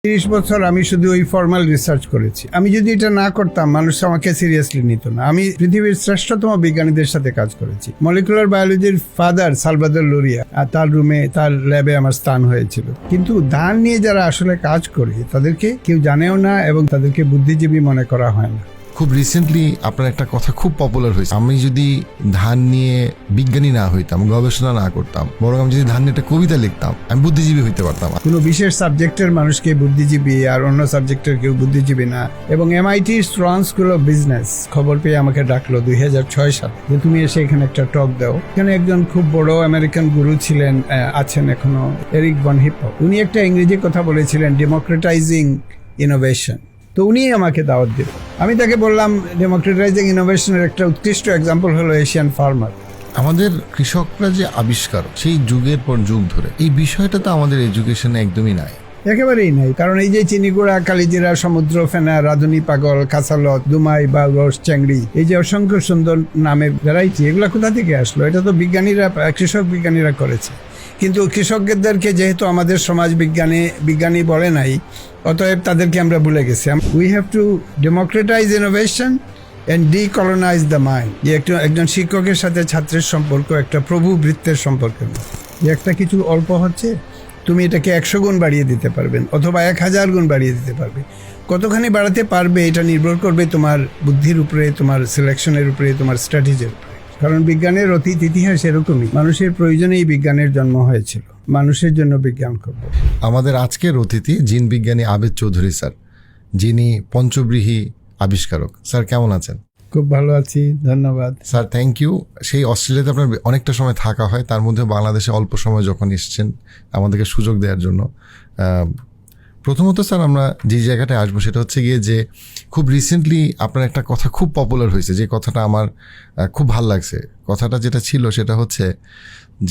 30 বছর আমি শুধু ওই ফর্মাল রিসার্চ করেছি। আমি যদি এটা না করতাম মানুষ আমাকে সিরিয়াসলি নিত না। আমি পৃথিবীর শ্রেষ্ঠতম বিজ্ঞানীদের সাথে কাজ করেছি। মলিকুলার বায়োলজির ফাদার সালভাদর লোরিয়া, আর তার রুমে তার ল্যাবে আমার স্থান হয়েছিল। কিন্তু ধান নিয়ে যারা আসলে কাজ করে তাদেরকে কেউ জানেও না এবং তাদেরকে বুদ্ধিজীবী মনে করা হয় না। খুব রিসেন্টলি আপনার একটা কথা খুব পপুলার হয়েছে, আমি যদি ধান নিয়ে বিজ্ঞানী না হইতাম, গবেষণা না করতাম, বরং আমি যদি ধান নিয়ে একটা কবিতা লিখতাম, আমি বুদ্ধিজীবী হইতে পারতাম। কোনো বিশেষ সাবজেক্টের মানুষকে বুদ্ধিজীবী আর অন্য সাবজেক্টের কেউ বুদ্ধিজীবী না। এবং MIT strong school of business খবর পেয়ে আমাকে ডাকলো 2006 সালে যে তুমি এসে এখানে একটা টক দাও। এখানে একজন খুব বড় আমেরিকান গুরু ছিলেন, আছেন এখনো, এরিক ভন হিপক। উনি একটা ইংরেজি কথা বলেছিলেন, ডেমোক্রেটাইজিং ইনোভেশন। তো উনি আমাকে দাওয়াত দিল। আমি তাকে বললাম ডেমোক্রেটাইজিং ইনোভেশনের একটা উৎকৃষ্ট এক্সাম্পল হলো এশিয়ান ফার্মার। আমাদের কৃষকরা যে আবিষ্কার, সেই যুগের পর যুগ ধরে এই বিষয়টা তো আমাদের এডুকেশনে একদমই নাই, একেবারেই নাই। কারণ এই যে চিনিগুড়া, কালিজিরা, সমুদ্র ফেনা, রাধুনি পাগল, কাঁচালত, দুমাই বা রস চ্যাংড়ি, এই যে অসংখ্য সুন্দর নামের ভ্যারাইটি, এগুলা কোথা থেকে আসলো? এটা তো বিজ্ঞানীরা, কৃষক বিজ্ঞানীরা করেছে। কিন্তু কৃষকদেরকে যেহেতু আমাদের সমাজ বিজ্ঞানী বলে নাই, অতএব তাদেরকে আমরা ভুলে গেছি। We have to democratize innovation and decolonize the mind. যে একজন শিক্ষকের সাথে ছাত্রের সম্পর্ক একটা প্রভু বৃত্তের সম্পর্কের মতো। যে একটা কিছু অল্প হচ্ছে, তুমি এটাকে 100 গুণ বাড়িয়ে দিতে পারবেন অথবা 1000 গুণ বাড়িয়ে দিতে পারবে। কতখানি বাড়াতে পারবে এটা নির্ভর করবে তোমার বুদ্ধির উপরে, তোমার সিলেকশনের উপরে, তোমার স্ট্র্যাটেজির উপরে। কারণ বিজ্ঞানের অতীত ইতিহাস এরকমই। মানুষের প্রয়োজনেই বিজ্ঞানের জন্ম হয়েছিল, মানুষের জন্য বিজ্ঞান করব। আমাদের আজকের অতিথি জিন বিজ্ঞানী আবেদ চৌধুরী স্যার, যিনি পঞ্চব্রীহি আবিষ্কারক। স্যার কেমন আছেন? খুব ভালো আছি, ধন্যবাদ স্যার। Thank you. সেই অস্ট্রেলিয়াতে আপনার অনেকটা সময় থাকা হয়, তার মধ্যে বাংলাদেশে অল্প সময় যখন এসছেন আমাদেরকে সুযোগ দেওয়ার জন্য। প্রথমত স্যার, আমরা যে জায়গাটায় আসবো সেটা হচ্ছে গিয়ে যে খুব রিসেন্টলি আপনার একটা কথা খুব পপুলার হয়েছে, যে কথাটা আমার খুব ভাল লাগছে। কথাটা যেটা ছিল সেটা হচ্ছে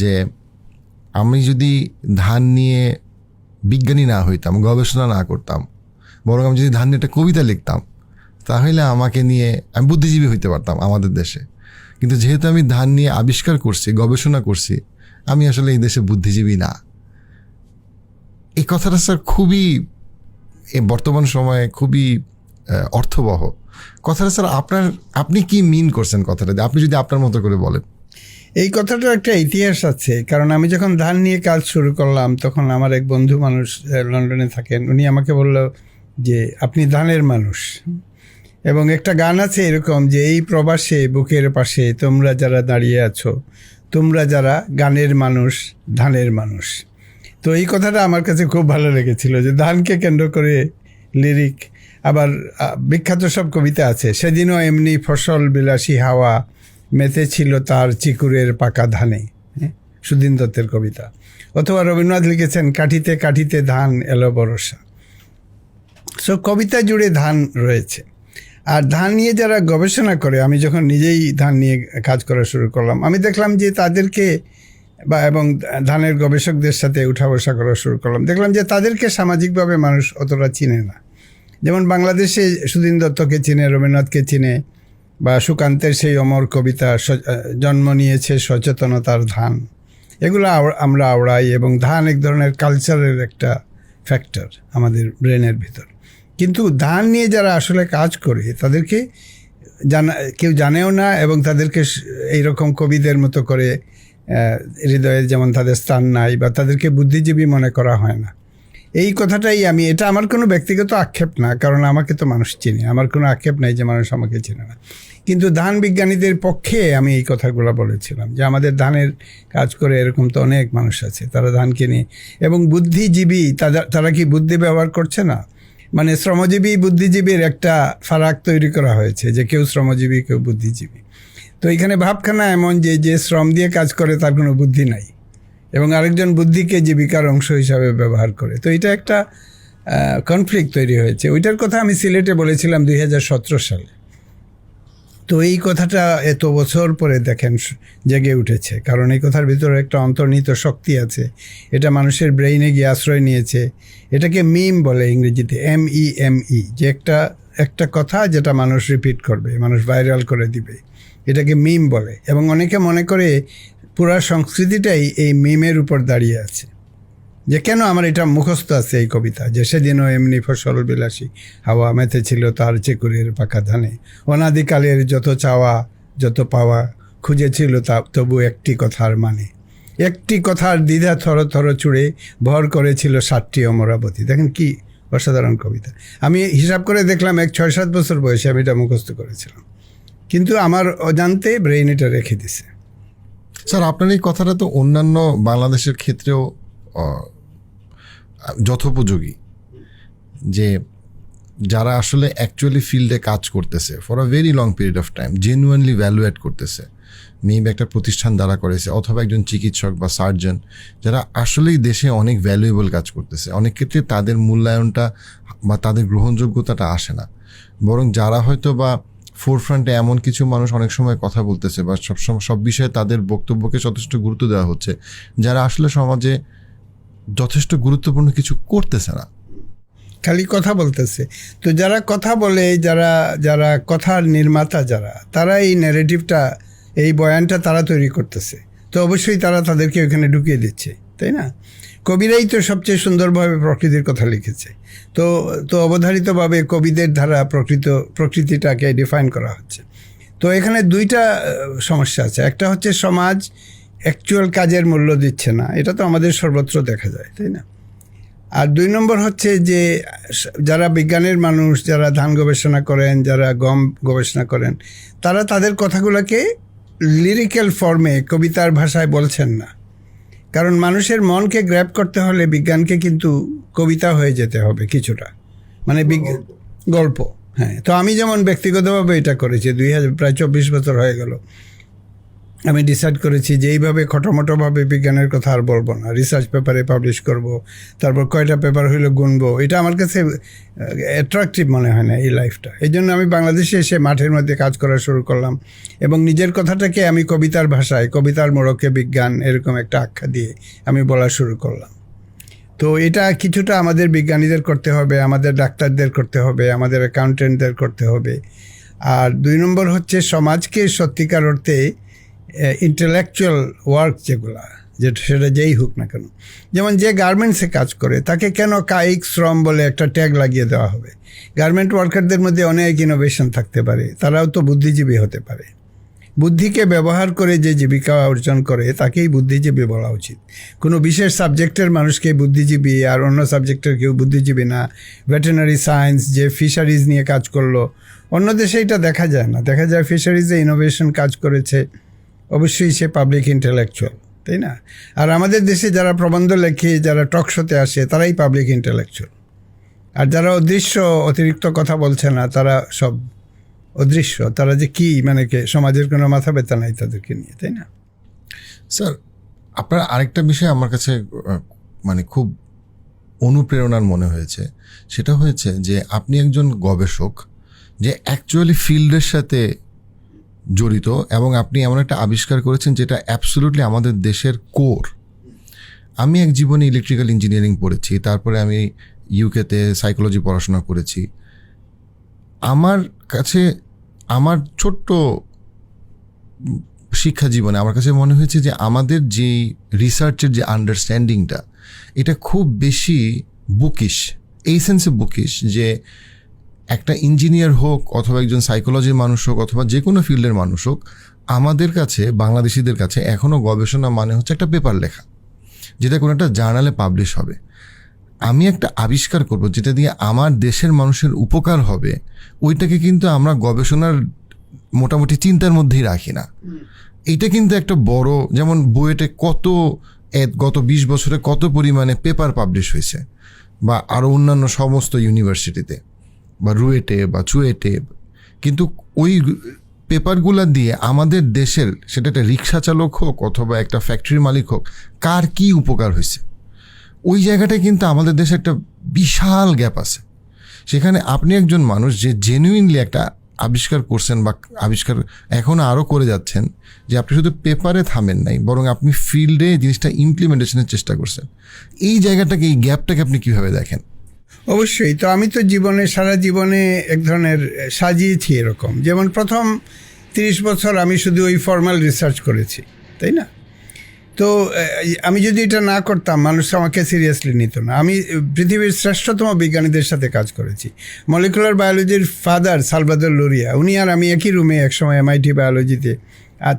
যে আমি যদি ধান নিয়ে বিজ্ঞানী না হইতাম, গবেষণা না করতাম, বরং আমি যদি ধান নিয়ে একটা কবিতা লিখতাম, তাহলে আমাকে নিয়ে আমি বুদ্ধিজীবী হইতে পারতাম আমাদের দেশে। কিন্তু যেহেতু আমি ধান নিয়ে আবিষ্কার করছি, গবেষণা করছি, আমি আসলে এই দেশে বুদ্ধিজীবী না। এই কথাটা স্যার খুবই বর্তমান সময়ে খুবই অর্থবহ কথাটা। স্যার আপনি কি মিন করছেন কথাটা, আপনি যদি আপনার মতো করে বলেন। এই কথাটার একটা ইতিহাস আছে। কারণ আমি যখন ধান নিয়ে কাজ শুরু করলাম, তখন আমার এক বন্ধু মানুষ লন্ডনে থাকেন, উনি আমাকে বলল যে আপনি ধানের মানুষ। এবং একটা গান আছে এরকম যে এই প্রবাসে বুকের পাশে তোমরা যারা দাঁড়িয়ে আছো, তোমরা যারা গানের মানুষ, ধানের মানুষ। তো এই কথাটা আমার কাছে খুব ভালো লেগেছিল, যে ধানকে কেন্দ্র করে লিরিক। আবার বিখ্যাত সব কবিতা আছে, সেদিনও এমনি ফসল বিলাসী হাওয়া মেতে ছিল তার চিকুরের পাকা ধানে, সুধীন দত্তের কবিতা। অথবা রবীন্দ্রনাথ লিখেছেন কাঠিতে কাঠিতে ধান এলো বরষা। সো কবিতা জুড়ে ধান রয়েছে। আর ধান নিয়ে যারা গবেষণা করে, আমি যখন নিজেই ধান নিয়ে কাজ করা শুরু করলাম, আমি দেখলাম যে তাদেরকে এবং ধানের গবেষকদের সাথে উঠা বসা করা শুরু করলাম, দেখলাম যে তাদেরকে সামাজিকভাবে মানুষ অতটা চিনে না। যেমন বাংলাদেশে সুধীন দত্তকে চিনে, রবীন্দ্রনাথকে চিনে, বা সুকান্তের সেই অমর কবিতা জন্ম নিয়েছে সচেতনতার ধান, এগুলো আমরা আওড়াই। এবং ধান এক ধরনের কালচারের একটা ফ্যাক্টর আমাদের ব্রেনের ভিতর। কিন্তু ধান নিয়ে যারা আসলে কাজ করে তাদেরকে কেউ জানেও না, এবং তাদেরকে এইরকম কবিদের মতো করে হৃদয়ে যেমন তাদের স্থান নাই, বা তাদেরকে বুদ্ধিজীবী মনে করা হয় না। এই কথাটাই এটা আমার কোনো ব্যক্তিগত আক্ষেপ না, কারণ আমাকে তো মানুষ চিনে, আমার কোনো আক্ষেপ নাই যে মানুষ আমাকে চেনে না। কিন্তু ধান বিজ্ঞানীদের পক্ষে আমি এই কথাগুলো বলেছিলাম, যে আমাদের ধানের কাজ করে এরকম তো অনেক মানুষ আছে, তারা ধানকে নিয়ে। এবং বুদ্ধিজীবী, তারা কি বুদ্ধি ব্যবহার করছে না? মানে শ্রমজীবী বুদ্ধিজীবীর একটা ফারাক তৈরি করা হয়েছে, যে কেউ শ্রমজীবী, কেউ বুদ্ধিজীবী। তো এখানে ভাবখানা এমন যে শ্রম দিয়ে কাজ করে তার কোনো বুদ্ধি নাই, এবং আরেকজন বুদ্ধিকে জীবিকার অংশ হিসাবে ব্যবহার করে। তো এটা একটা কনফ্লিক্ট তৈরি হয়েছে। ওইটার কথা আমি সিলেটে বলেছিলাম 2017 সালে। তো এই কথাটা এত বছর পরে দেখেন জেগে উঠেছে, কারণ এই কথার ভিতরে একটা অন্তর্নিহিত শক্তি আছে। এটা মানুষের ব্রেইনে গিয়ে আশ্রয় নিয়েছে। এটাকে মিম বলে ইংরেজিতে, MEME, যে একটা কথা যেটা মানুষ রিপিট করবে, মানুষ ভাইরাল করে দিবে, এটাকে মিম বলে। এবং অনেকে মনে করে পুরা সংস্কৃতিটাই এই মিমের উপর দাঁড়িয়ে আছে। যে কেন আমার এটা মুখস্থ আছে এই কবিতা, যে সেদিনও এমনি ফসল বিলাসী হাওয়া মেতেছিল তার চেকুরের পাকা ধানে, অনাদিকালের যত চাওয়া যত পাওয়া খুঁজেছিল তা তবু একটি কথার মানে, একটি কথার দ্বিধা থর থর চুড়ে ভর করেছিল 60টি অমরাবতী। দেখেন কি অসাধারণ কবিতা। আমি হিসাব করে দেখলাম 6-7 বছর বয়সে আমি এটা মুখস্থ করেছিলাম, কিন্তু আমার অজান্তে ব্রেইন এটা রেখে দিছে। স্যার, আপনার এই কথাটা তো অন্যান্য বাংলাদেশের ক্ষেত্রেও যথোপযোগী, যে যারা আসলে অ্যাকচুয়ালি ফিল্ডে কাজ করতেছে for a very long period of time, genuinely value add করতেছে, মেবি একটা প্রতিষ্ঠান দ্বারা করেছে, অথবা একজন চিকিৎসক বা সার্জন যারা আসলেই দেশে অনেক ভ্যালুয়েবল কাজ করতেছে, অনেক ক্ষেত্রে তাদের মূল্যায়নটা বা তাদের গ্রহণযোগ্যতাটা আসে না, বরং যারা হয়তো বা ফোরফ্রন্টে এমন কিছু মানুষ অনেক সময় কথা বলতেছে বা সব বিষয়ে তাদের বক্তব্যকে যথেষ্ট গুরুত্ব দেওয়া হচ্ছে, যারা আসলে সমাজে যথেষ্ট গুরুত্বপূর্ণ কিছু করতেছে না, খালি কথা বলতেছে। তো যারা কথা বলে, যারা যারা কথার নির্মাতা যারা, তারা এই ন্যারেটিভটা, এই বয়ানটা তারা তৈরি করতেছে, তো অবশ্যই তারা তাদেরকে ওখানে ঢুকিয়ে দিচ্ছে, তাই না? কবিরাই তো সবচেয়ে সুন্দরভাবে প্রকৃতির কথা লিখেছে, তো তো অবধারিতভাবে কবিদের দ্বারা প্রকৃতিটাকে ডিফাইন করা হচ্ছে। তো এখানে দুইটা সমস্যা আছে। একটা হচ্ছে সমাজ অ্যাকচুয়াল কাজের মূল্য দিচ্ছে না, এটা তো আমাদের সর্বত্র দেখা যায়, তাই না? আর 2 নম্বর হচ্ছে যে যারা বিজ্ঞানের মানুষ, যারা ধান গবেষণা করেন, যারা গম গবেষণা করেন, তারা তাদের কথাগুলোকে লিরিক্যাল ফর্মে কবিতার ভাষায় বলছেন না। কারণ মানুষের মনকে গ্র্যাব করতে হলে বিজ্ঞানকে কিন্তু কবিতা হয়ে যেতে হবে কিছুটা, মানে গল্প। হ্যাঁ, তো আমি যেমন ব্যক্তিগতভাবে এটা করেছি, প্রায় 24 বছর হয়ে গেল আমি ডিসাইড করেছি যে এইভাবে খটোমটোভাবে বিজ্ঞানের কথা আর বলবো না, রিসার্চ পেপারে পাবলিশ করব, তারপর কয়টা পেপার হইলো গুনবো, এটা আমার কাছে অ্যাট্রাকটিভ মনে হয় না এই লাইফটা। এই জন্য আমি বাংলাদেশে এসে মাঠের মধ্যে কাজ করা শুরু করলাম এবং নিজের কথাটাকে আমি কবিতার ভাষায়, কবিতার মোড়কে বিজ্ঞান, এরকম একটা আখ্যা দিয়ে আমি বলা শুরু করলাম। তো এটা কিছুটা আমাদের বিজ্ঞানীদের করতে হবে, আমাদের ডাক্তারদের করতে হবে, আমাদের অ্যাকাউন্টেন্টদের করতে হবে। আর 2 নম্বর হচ্ছে সমাজকে সত্যিকার অর্থে ইন্টেলেকচুয়াল ওয়ার্ক যেগুলা, সেটা যেই হোক না কেন, যেমন যে গার্মেন্টসে কাজ করে তাকে কেন কায়িক শ্রম বলে একটা ট্যাগ লাগিয়ে দেওয়া হবে? গার্মেন্ট ওয়ার্কারদের মধ্যে অনেক ইনোভেশন থাকতে পারে, তারাও তো বুদ্ধিজীবী হতে পারে। বুদ্ধিকে ব্যবহার করে যে জীবিকা অর্জন করে তাকেই বুদ্ধিজীবী বলা উচিত। কোনো বিশেষ সাবজেক্টের মানুষকে বুদ্ধিজীবী আর অন্য সাবজেক্টের কেউ বুদ্ধিজীবী না। ভেটেরিনারি সায়েন্স যে ফিশারিজ নিয়ে কাজ করলো, অন্য দেশে এটা দেখা যায় না। দেখা যায় ফিশারিজে ইনোভেশন কাজ করেছে, অবশ্যই সে পাবলিক ইন্টেলেকচুয়াল, তাই না? আর আমাদের দেশে যারা প্রবন্ধ লেখে, যারা টক শোতে আসে, তারাই পাবলিক ইন্টেলেকচুয়াল। আর যারা অদৃশ্য, অতিরিক্ত কথা বলছে না, তারা সব অদৃশ্য। তারা যে কি, মানে সমাজের কোনো মাথা ব্যথা নাই তাদেরকে নিয়ে, তাই না? স্যার, আপনার আরেকটা বিষয় আমার কাছে মানে খুব অনুপ্রেরণার মনে হয়েছে, সেটা হয়েছে যে আপনি একজন গবেষক যে অ্যাকচুয়ালি ফিল্ডের সাথে জড়িত, এবং আপনি এমন একটা আবিষ্কার করেছেন যেটা অ্যাবসলিউটলি আমাদের দেশের কোর। আমি এক জীবনে ইলেকট্রিক্যাল ইঞ্জিনিয়ারিং পড়েছি, তারপরে আমি ইউকেতে সাইকোলজি পড়াশোনা করেছি। আমার কাছে আমার ছোট্ট শিক্ষা জীবনে আমার কাছে মনে হয়েছে যে আমাদের যে রিসার্চের যে আন্ডারস্ট্যান্ডিংটা, এটা খুব বেশি বুকিশ, এই সেন্সে বুকিশ যে একটা ইঞ্জিনিয়ার হোক অথবা একজন সাইকোলজির মানুষ হোক অথবা যে কোনো ফিল্ডের মানুষ হোক, আমাদের কাছে, বাংলাদেশিদের কাছে এখনও গবেষণা মানে হচ্ছে একটা পেপার লেখা, যেটা কোনো একটা জার্নালে পাবলিশ হবে। আমি একটা আবিষ্কার করব যেটা দিয়ে আমার দেশের মানুষের উপকার হবে, ওইটাকে কিন্তু আমরা গবেষণার মোটামুটি চিন্তার মধ্যেই রাখি না। এইটা কিন্তু একটা বড়, যেমন বুয়েটে গত 20 বছরে কত পরিমাণে পেপার পাবলিশ হয়েছে, বা আরও অন্যান্য সমস্ত ইউনিভার্সিটিতে বা রুয়েটে বা চুয়েটে, কিন্তু ওই পেপারগুলা দিয়ে আমাদের দেশের, সেটা একটা রিক্সা চালক হোক অথবা একটা ফ্যাক্টরির মালিক হোক, কার কি উপকার হয়েছে, ওই জায়গাটায় কিন্তু আমাদের দেশে একটা বিশাল গ্যাপ আছে। সেখানে আপনি একজন মানুষ যে জেনুইনলি একটা আবিষ্কার করছেন বা আবিষ্কার এখনও আরও করে যাচ্ছেন, যে আপনি শুধু পেপারে থামেন নাই, বরং আপনি ফিল্ডে জিনিসটা ইমপ্লিমেন্টেশনের চেষ্টা করছেন। এই জায়গাটাকে, এই গ্যাপটাকে আপনি কীভাবে দেখেন? অবশ্যই। তো আমি তো সারা জীবনে এক ধরনের সাজিয়েছি এরকম, যেমন প্রথম 30 বছর আমি শুধু ওই ফর্মাল রিসার্চ করেছি, তাই না? তো আমি যদি এটা না করতাম মানুষ আমাকে সিরিয়াসলি নিত না। আমি পৃথিবীর শ্রেষ্ঠতম বিজ্ঞানীদের সাথে কাজ করেছি। মলিকুলার বায়োলজির ফাদার সালভাদর লোরিয়া, উনি আর আমি একই রুমে একসময় MIT বায়োলজিতে, আর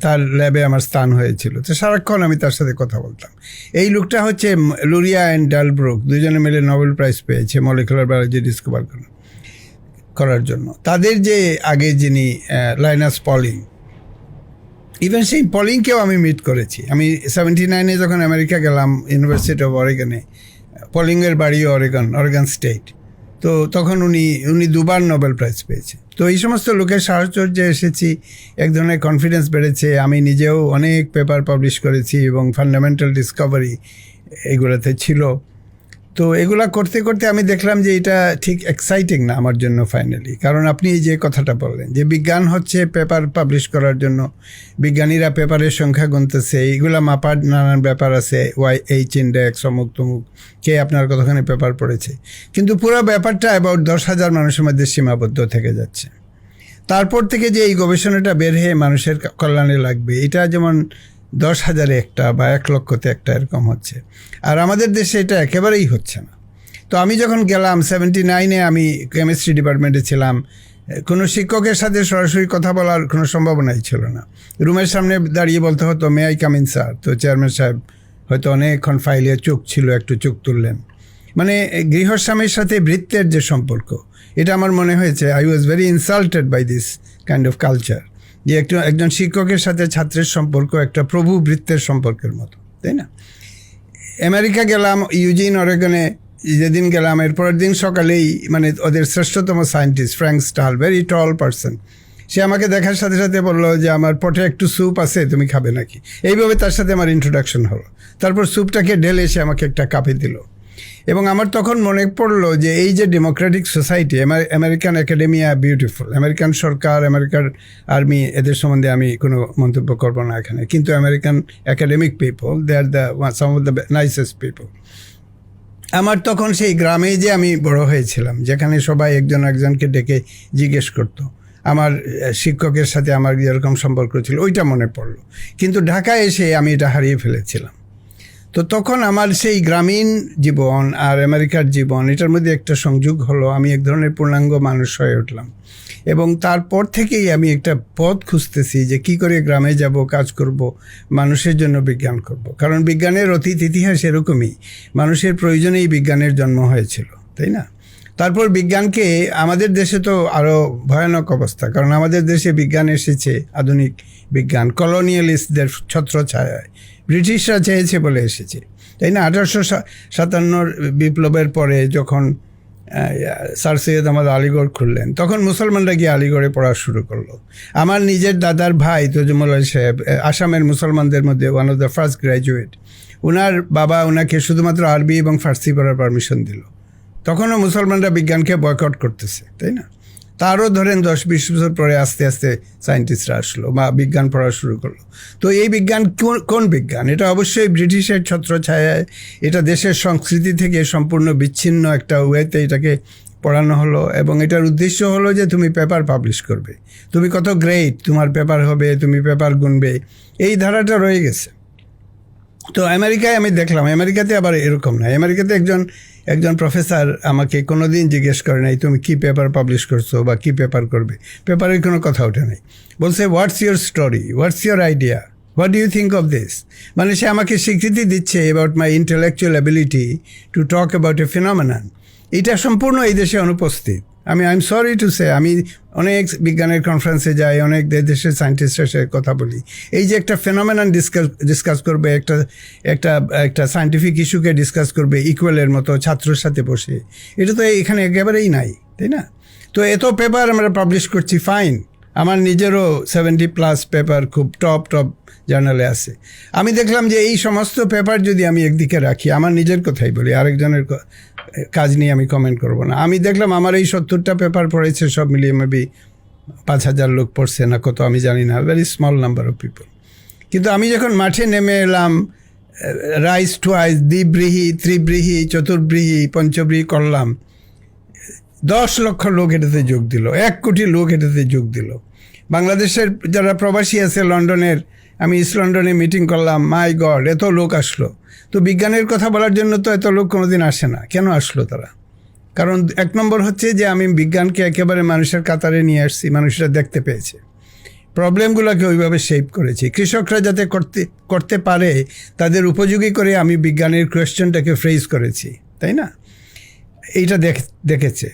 তার ল্যাবে আমার স্থান হয়েছিল। তো সারাক্ষণ আমি তার সাথে কথা বলতাম। এই লোকটা হচ্ছে লোরিয়া অ্যান্ড ডালব্রুক, দুজনে মিলে নোবেল প্রাইজ পেয়েছে মলিকুলার বায়োলজি ডিসকভার করার জন্য। তাদের যে আগে যিনি লাইনাস পলিং, ইভেন সেই পলিংকেও আমি মিট করেছি। আমি 79-এ যখন আমেরিকা গেলাম ইউনিভার্সিটি অফ অরেগনে, পলিংয়ের বাড়ি অরেগন স্টেট, তো তখন উনি দুবার নোবেল প্রাইজ পেয়েছে। তো এই সমস্ত লোকের সাহচর্যে এসেছি, এক ধরনের কনফিডেন্স বেড়েছে। আমি নিজেও অনেক পেপার পাবলিশ করেছি এবং ফান্ডামেন্টাল ডিসকভারি এগুলোতে ছিল। তো এগুলা করতে করতে আমি দেখলাম যে এটা ঠিক এক্সাইটিং না আমার জন্য ফাইনালি। কারণ আপনি যে কথাটা বললেন যে বিজ্ঞান হচ্ছে পেপার পাবলিশ করার জন্য, বিজ্ঞানীরা পেপারের সংখ্যা গুনতেছে, এইগুলা মাপার নানান ব্যাপার আছে, YH ইন্ডেক্স, অমুক তমুক, কে আপনার কতখানি পেপার পড়েছে, কিন্তু পুরো ব্যাপারটা অ্যাবাউট 10,000 মানুষের মধ্যে সীমাবদ্ধ থেকে যাচ্ছে। তারপর থেকে যে এই গবেষণাটা বের হয়ে মানুষের কল্যাণে লাগবে, এটা যেমন 10,000-এ একটা বা 1,00,000-তে একটা এরকম হচ্ছে, আর আমাদের দেশে এটা একেবারেই হচ্ছে না। তো আমি যখন গেলাম 79-এ, আমি কেমিস্ট্রি ডিপার্টমেন্টে ছিলাম, কোনো শিক্ষকের সাথে সরাসরি কথা বলার কোনো সম্ভাবনাই ছিল না। রুমের সামনে দাঁড়িয়ে বলতে হতো, may I come in sir? তো চেয়ারম্যান সাহেব হয়তো অনেকক্ষণ ফাইলে চোখ ছিল, একটু চোখ তুললেন। মানে গৃহস্বামীর সাথে ভৃত্যের যে সম্পর্ক, এটা আমার মনে হয়েছে I was very insulted by this kind of culture, যে একজন শিক্ষকের সাথে ছাত্রের সম্পর্ক একটা প্রভু ভৃত্যের সম্পর্কের মতো, তাই না? আমেরিকা গেলাম, ইউজিন অরেগনে যেদিন গেলাম, এরপরের দিন সকালেই মানে ওদের শ্রেষ্ঠতম scientist Frank Stahl, very tall person, সে আমাকে দেখার সাথে সাথে বললো যে আমার পটে একটু স্যুপ আছে, তুমি খাবে নাকি? এইভাবে তার সাথে আমার ইন্ট্রোডাকশন হলো। তারপর স্যুপটাকে ঢেলে সে আমাকে একটা কাপে দিল। এবং আমার তখন মনে পড়লো যে এই যে democratic society, American academia beautiful, American সরকার, আমেরিকার আর্মি, এদের সম্বন্ধে আমি কোনো মন্তব্য করবো না এখানে, কিন্তু American academic people, they are some of the nicest people. আমার তখন সেই গ্রামে যে আমি বড় হয়েছিলাম, যেখানে সবাই একজন একজনকে ডেকে জিজ্ঞেস করতো, আমার শিক্ষকের সাথে আমার যেরকম সম্পর্ক ছিল, ওইটা মনে পড়লো। কিন্তু ঢাকায় এসে আমি এটা হারিয়ে ফেলেছিলাম। তো তখন আমার সেই গ্রামীণ জীবন আর আমেরিকার জীবন, এটার মধ্যে একটা সংযোগ হলো। আমি এক ধরনের পূর্ণাঙ্গ মানুষ হয়ে উঠলাম, এবং তারপর থেকেই আমি একটা পথ খুঁজতেছি যে কি করে গ্রামে যাব, কাজ করব, মানুষের জন্য বিজ্ঞান করব। কারণ বিজ্ঞানের অতীত ইতিহাস এরকমই, মানুষের প্রয়োজনেই বিজ্ঞানের জন্ম হয়েছিল, তাই না? তারপর বিজ্ঞানকে আমাদের দেশে তো আরও ভয়ানক অবস্থা, কারণ আমাদের দেশে বিজ্ঞান এসেছে, আধুনিক বিজ্ঞান কলোনিয়ালিস্টদের ছত্রছায়ায়, ব্রিটিশরা চেয়েছে বলে এসেছে, তাই না? 1857 বিপ্লবের পরে যখন স্যার সৈয়দ আহমদ আলীগড় খুললেন, তখন মুসলমানরা গিয়ে আলীগড়ে পড়া শুরু করলো। আমার নিজের দাদার ভাই তজুমুল সাহেব, আসামের মুসলমানদের মধ্যে one of the first graduate, ওনার বাবা ওনাকে শুধুমাত্র আরবি এবং ফার্সি পড়ার পারমিশন দিল। তখনও মুসলমানরা বিজ্ঞানকে বয়কট করতেছে, তাই না? তারও ধরেন 10-20 বছর পরে আস্তে আস্তে সায়েন্টিস্টরা আসলো বা বিজ্ঞান পড়া শুরু করলো। তো এই বিজ্ঞান কোন বিজ্ঞান? এটা অবশ্যই ব্রিটিশের ছত্রছায়ায়, এটা দেশের সংস্কৃতি থেকে সম্পূর্ণ বিচ্ছিন্ন একটা ওয়েতে এটাকে পড়ানো হলো, এবং এটার উদ্দেশ্য হলো যে তুমি পেপার পাবলিশ করবে, তুমি কত গ্রেট, তোমার পেপার হবে, তুমি পেপার গুনবে, এই ধারাটা রয়ে গেছে। তো আমেরিকায় আমি দেখলাম, আমেরিকাতে আবার এরকম না। আমেরিকাতে একজন প্রফেসর আমাকে কোনো দিন জিজ্ঞেস করে নাই তুমি কি পেপার পাবলিশ করছো বা কি পেপার করবে, পেপারের কোনো কথা ওঠে নাই। বলছে what's your story, what's your idea, what do you think of this? মানে সে আমাকে স্বীকৃতি দিচ্ছে about my intellectual ability to talk about a phenomenon. এটা সম্পূর্ণ এই দেশে অনুপস্থিত। I am sorry to say, আমি অনেক বিজ্ঞানের কনফারেন্সে যাই, অনেক দেশের সায়েন্টিস্টের সাথে কথা বলি, এই যে একটা ফেনোমেনন ডিসকাস করবে, একটা সায়েন্টিফিক ইস্যুকে ডিসকাস করবে ইকুয়ালের মতো ছাত্রের সাথে বসে, এটা তো এখানে একেবারেই নাই, তাই না? তো এত পেপার আমরা পাবলিশ করছি, ফাইন, আমার নিজেরও 70+ পেপার খুব টপ জার্নালে আছে। আমি দেখলাম যে এই সমস্ত পেপার যদি আমি একদিকে রাখি, আমার নিজের কথাই বলি, আরেকজনের কাজ নিয়ে আমি কমেন্ট করব না, আমি দেখলাম আমার এই 70টা পেপার পড়েছে সব মিলিয়ে মেবি 5,000 লোক পড়ছে না কত আমি জানি না, very small number of people. কিন্তু আমি যখন মাঠে নেমে এলাম, রাইস টুয়াইস, দ্বিব্রীহি, ত্রিব্রীহি, চতুর্ব্রীহি, পঞ্চব্রীহি করলাম, 10 লক্ষ লোক এটাতে যোগ দিল, 1 কোটি লোক এটাতে যোগ দিল। বাংলাদেশের যারা প্রবাসী আছে লন্ডনের, আমি ইস্ট লন্ডনে মিটিং করলাম, মাই গড এত লোক আসলো। তো বিজ্ঞানের কথা বলার জন্য তো এত লোক কোনোদিন আসে না, কেন আসলো তারা? কারণ এক নম্বর হচ্ছে যে আমি বিজ্ঞানকে একেবারে মানুষের কাতারে নিয়ে আসছি, মানুষরা দেখতে পেয়েছে, প্রবলেমগুলোকে ওইভাবে শেপ করেছি, কৃষকরা যাতে করতে পারে তাদের উপযোগী করে আমি বিজ্ঞানের কোয়েশ্চেনটাকে ফ্রেজ করেছি, তাই না? এইটা দেখেছে।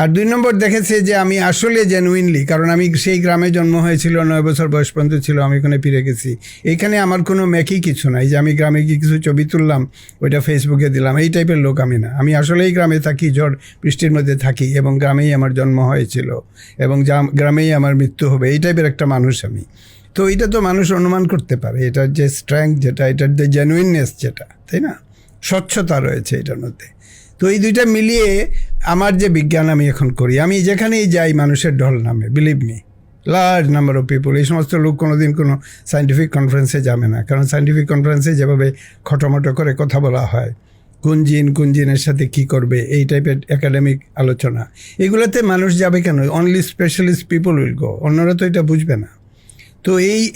আর 2 নম্বর দেখেছে যে আমি আসলে জেনুইনলি, কারণ আমি সেই গ্রামে জন্ম হয়েছিল, 9 বছর বয়স পর্যন্ত ছিল, আমি ওখানে ফিরে গেছি। এইখানে আমার কোনো মেকি কিছু নাই যে আমি গ্রামে গিয়ে কিছু ছবি তুললাম ওইটা ফেসবুকে দিলাম, এই টাইপের লোক আমি না। আমি আসলেই গ্রামে থাকি, ঝড় বৃষ্টির মধ্যে থাকি, এবং গ্রামেই আমার জন্ম হয়েছিল এবং গ্রামেই আমার মৃত্যু হবে, এই টাইপের একটা মানুষ আমি। তো এটা তো মানুষ অনুমান করতে পারে, এটার যে স্ট্রেংথ যেটা, এটার যে জেনুইননেস যেটা, তাই না, স্বচ্ছতা রয়েছে এটার মধ্যে। তো এই দুইটা মিলিয়ে আমার যে বিজ্ঞান আমি এখন করি, আমি যেখানেই যাই মানুষের ঢল নামে, believe me, large number of people. এই সমস্ত লোক কোনোদিন কোনো সায়েন্টিফিক কনফারেন্সে যাবে না, কারণ সায়েন্টিফিক কনফারেন্সে যেভাবে খটোমটো করে কথা বলা হয়, কোন জিনের সাথে কি করবে, এই টাইপের একাডেমিক আলোচনা, এগুলোতে মানুষ যাবে কেন? Only specialist people will go, অন্যরা তো এটা বুঝবে না। তো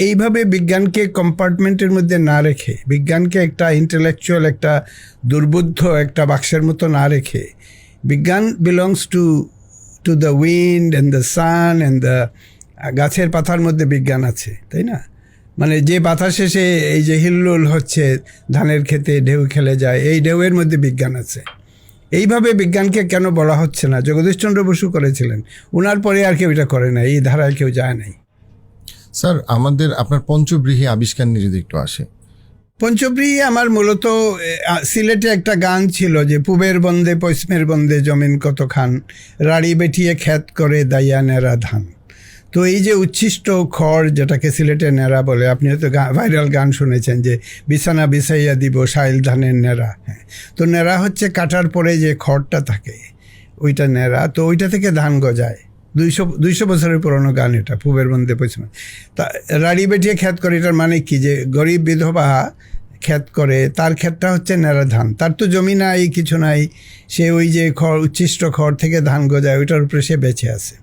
এইভাবে বিজ্ঞানকে কম্পার্টমেন্টের মধ্যে না রেখে, বিজ্ঞানকে একটা ইন্টেলেকচুয়াল, একটা দুর্বুদ্ধ একটা বাক্সের মতো না রেখে, বিজ্ঞান belongs to the wind and the sun and the, গাছের পাতার মধ্যে বিজ্ঞান আছে, তাই না? মানে যে পাতা শেষে এই যে হিল্লোল হচ্ছে ধানের খেতে, ঢেউ খেলে যায়, এই ঢেউয়ের মধ্যে বিজ্ঞান আছে। এইভাবে বিজ্ঞানকে কেন বলা হচ্ছে না? জগদীশচন্দ্র বসু করেছিলেন, ওনার পরে আর কেউ এটা করে না, এই ধারায় কেউ যায় নাই। স্যার আপনার পঞ্চব্রীহি আবিষ্কার নিয়ে যদি একটু আসে। পঞ্চব্রীহি আমার মূলত সিলেটে একটা গান ছিল যে পূবের বন্দে পশ্চিমের বন্দে জমিন কত খান, রাড়ি বেঠিয়ে খ্যাত করে দাইয়া নেড়া ধান। তো এই যে উচ্ছিষ্ট খড়, যেটাকে সিলেটে নেড়া বলে, আপনি হয়তো ভাইরাল গান শুনেছেন যে বিছানা বিছাইয়া দিব শাইল ধানের নেড়া। হ্যাঁ, তো নেড়া হচ্ছে কাটার পরে যে খড়টা থাকে ওইটা নেড়া, তো ওইটা থেকে ধান গজায়। 200 বছরের পুরনো গান এটা, পূবের বন্দে পশ্চিমে। তা রাড়ি বেঠিয়ে খ্যাত করে, এটার মানে কি? যে গরিব বিধবা খ্যাত করে, তার ক্ষেতটা হচ্ছে নেড়া ধান, তার তো জমি নাই, কিছু নাই, সে ওই যে খড়, উচ্ছিষ্ট খড় থেকে ধান গজায়, ওইটার উপরে সে বেঁচে আছে।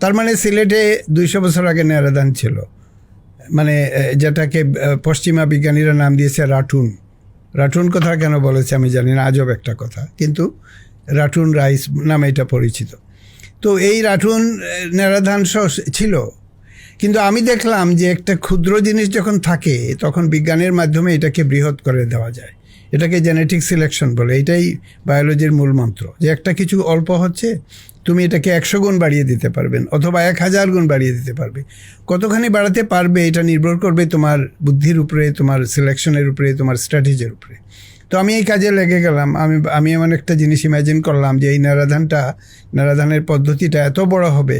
তার মানে সিলেটে 200 বছর আগে নেড়া ধান ছিল, মানে যেটাকে পশ্চিমা বিজ্ঞানীরা নাম দিয়েছে রাটুন। রাটুন কথা কেন বলেছে আমি জানি না, আজব একটা কথা, কিন্তু রাটুন রাইস নামে এটা পরিচিত। তো এই রাটুন নেড়া ধান ছিল, কিন্তু আমি দেখলাম যে একটা ক্ষুদ্র জিনিস যখন থাকে তখন বিজ্ঞানের মাধ্যমে এটাকে বৃহৎ করে দেওয়া যায়। এটাকে জেনেটিক সিলেকশন বলে, এটাই বায়োলজির মূল মন্ত্র, যে একটা কিছু অল্প হচ্ছে, তুমি এটাকে 100 গুণ বাড়িয়ে দিতে পারবেন অথবা 1000 গুণ বাড়িয়ে দিতে পারবে। কতখানি বাড়াতে পারবে এটা নির্ভর করবে তোমার বুদ্ধির উপরে, তোমার সিলেকশনের উপরে, তোমার স্ট্র্যাটেজির উপরে। তো আমি এই কাজে লেগে গেলাম। আমি এমন একটা জিনিস ইমাজিন করলাম যে এই নেড়াধানের পদ্ধতিটা এত বড় হবে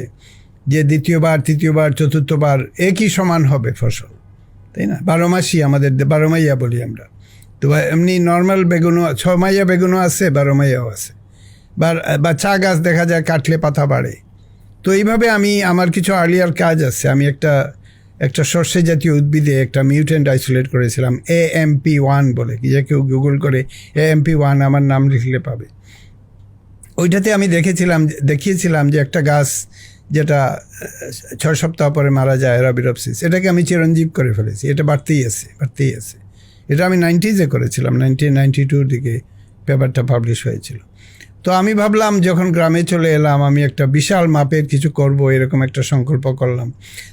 যে দ্বিতীয়বার, তৃতীয়বার, চতুর্থবার একই সমান হবে ফসল, তাই না? 12 মাসই আমাদের 12 মাইয়া বলি আমরা। তো এমনি নর্মাল বেগুনও 6 মাইয়া বেগুনও আছে, 12 মাইয়াও আছে। বা চা গাছ দেখা যায় কাটলে পাতা বাড়ে। তো এইভাবে আমার কিছু আর্লিয়ার কাজ আছে। আমি একটা শস্য জাতীয় উদ্ভিদে একটা মিউটেন্ট আইসোলেট করেছিলাম, AMP1 বলে, যে কেউ গুগল করে AMP1 আমার নাম লিখলে পাবে। ওইটাতে আমি দেখিয়েছিলাম যে একটা গাছ যেটা 6 সপ্তাহ পরে মারা যায়, অ্যারাবিডপসিস, এটাকে আমি চিরঞ্জীব করে ফেলেছি। এটা বাড়তেই আছে। এটা আমি 90s করেছিলাম, 1992 দিকে পেপারটা পাবলিশ হয়েছিল। তো আমি ভাবলাম যখন গ্রামে চলে এলাম, আমি একটা বিশাল মাপের কিছু করব, এরকম একটা সংকল্প করলাম।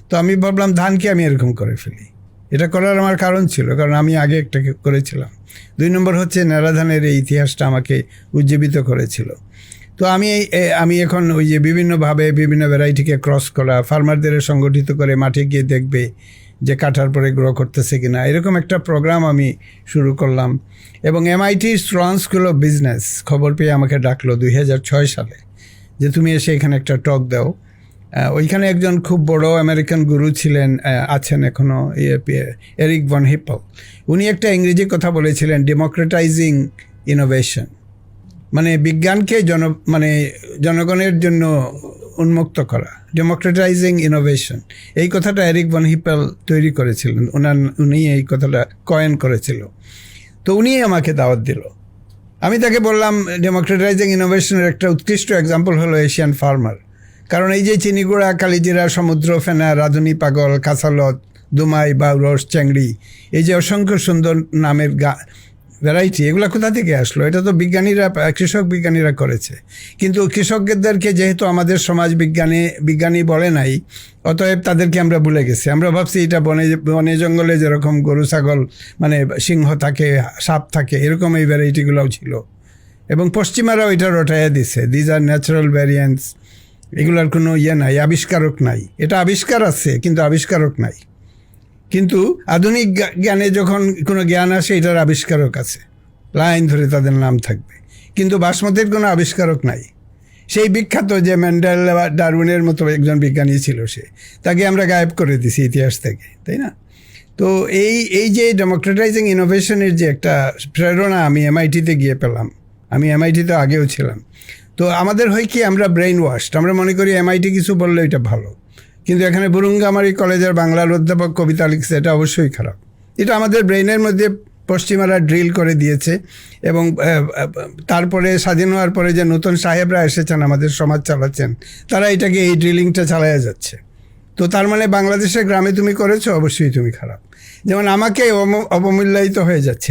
তো আমি ভাবলাম ধানকে আমি এরকম করে ফেলি। এটা করার আমার কারণ ছিল, কারণ আমি আগে একটা করেছিলাম। 2 নম্বর হচ্ছে নেড়া ধানের এই ইতিহাসটা আমাকে উজ্জীবিত করেছিল। তো আমি এখন ওই যে বিভিন্নভাবে বিভিন্ন ভ্যারাইটিকে ক্রস করা, ফার্মারদের সংগঠিত করে মাঠে গিয়ে দেখবে যে কাটার পরে গ্রো করতেছে কিনা, এরকম একটা প্রোগ্রাম আমি শুরু করলাম। এবং MIT strong school of business খবর পেয়ে আমাকে ডাকলো 2006 সালে, যে তুমি এসে এখানে একটা টক দাও। ওইখানে একজন খুব বড় আমেরিকান গুরু ছিলেন, আছেন এখনও, এরিক ভন হিপল। উনি একটা ইংরেজি কথা বলেছিলেন, ডেমোক্রেটাইজিং ইনোভেশন, মানে বিজ্ঞানকে জনগণের জন্য উন্মুক্ত করা, ডেমোক্রেটাইজিং ইনোভেশন। এই কথাটা এরিক ভন হিপল তৈরি করেছিলেন, উনি এই কথাটা কয়েন করেছিল। তো উনি আমাকে দাওয়াত দিল। আমি তাকে বললাম ডেমোক্রেটাইজিং ইনোভেশনের একটা উৎকৃষ্ট এক্সাম্পল হলো এশিয়ান ফার্মার। কারণ এই যে চিনিগুড়া, কালিজিরা, সমুদ্র ফেনা, রাঁধুনি পাগল, কাঁচালত, দুমাই, বাউরস, চ্যাংড়ি, এই যে অসংখ্য সুন্দর নামের ভ্যারাইটি, এগুলো কোথা থেকে আসলো? এটা তো কৃষক বিজ্ঞানীরা করেছে। কিন্তু কৃষকদেরকে যেহেতু আমাদের সমাজ বিজ্ঞানী বলে নাই, অতএব তাদেরকে আমরা ভুলে গেছি। আমরা ভাবছি এটা বনে জঙ্গলে যেরকম গরু ছাগল মানে সিংহ থাকে, সাপ থাকে, এরকম এই ভ্যারাইটিগুলোও ছিল। এবং পশ্চিমারাও এটা রটাইয়া দিছে, দিজ আর ন্যাচারাল ভ্যারিয়েন্টস, এগুলোর কোনো নাই, আবিষ্কারক নাই। এটা আবিষ্কার আছে কিন্তু আবিষ্কারক নাই। কিন্তু আধুনিক জ্ঞানে যখন কোনো জ্ঞান আসে, এটার আবিষ্কারক আছে, লাইন ধরে তাদের নাম থাকবে। কিন্তু বাসমতির কোনো আবিষ্কারক নাই। সেই বিখ্যাত যে ম্যান্ডেলা বা ডারউইনের মতো একজন বিজ্ঞানী ছিল, তাকে আমরা গায়েব করে দিছি ইতিহাস থেকে, তাই না? তো এই যে ডেমোক্রেটাইজিং ইনোভেশনের যে একটা প্রেরণা আমি এমআইটিতে গিয়ে পেলাম, আমি এমআইটিতে আগেও ছিলাম। তো আমাদের হয় কি, আমরা ব্রেইন ওয়াশড, আমরা মনে করি এমআইটি কিছু বললে এটা ভালো। কিন্তু এখানে বুরুঙ্গামারি কলেজের বাংলার অধ্যাপক কবিতা লিখছে, এটা অবশ্যই খারাপ। এটা আমাদের ব্রেইনের মধ্যে পশ্চিমারা ড্রিল করে দিয়েছে। এবং তারপরে স্বাধীন হওয়ার পরে যে নতুন সাহেবরা এসেছেন আমাদের সমাজ চালাচ্ছেন, তারা এটাকে এই ড্রিলিংটা চালায়া যাচ্ছে। তো তার মানে বাংলাদেশের গ্রামে তুমি করেছো, অবশ্যই তুমি খারাপ। যেমন আমাকে অবমূল্যায়িত হয়ে যাচ্ছে।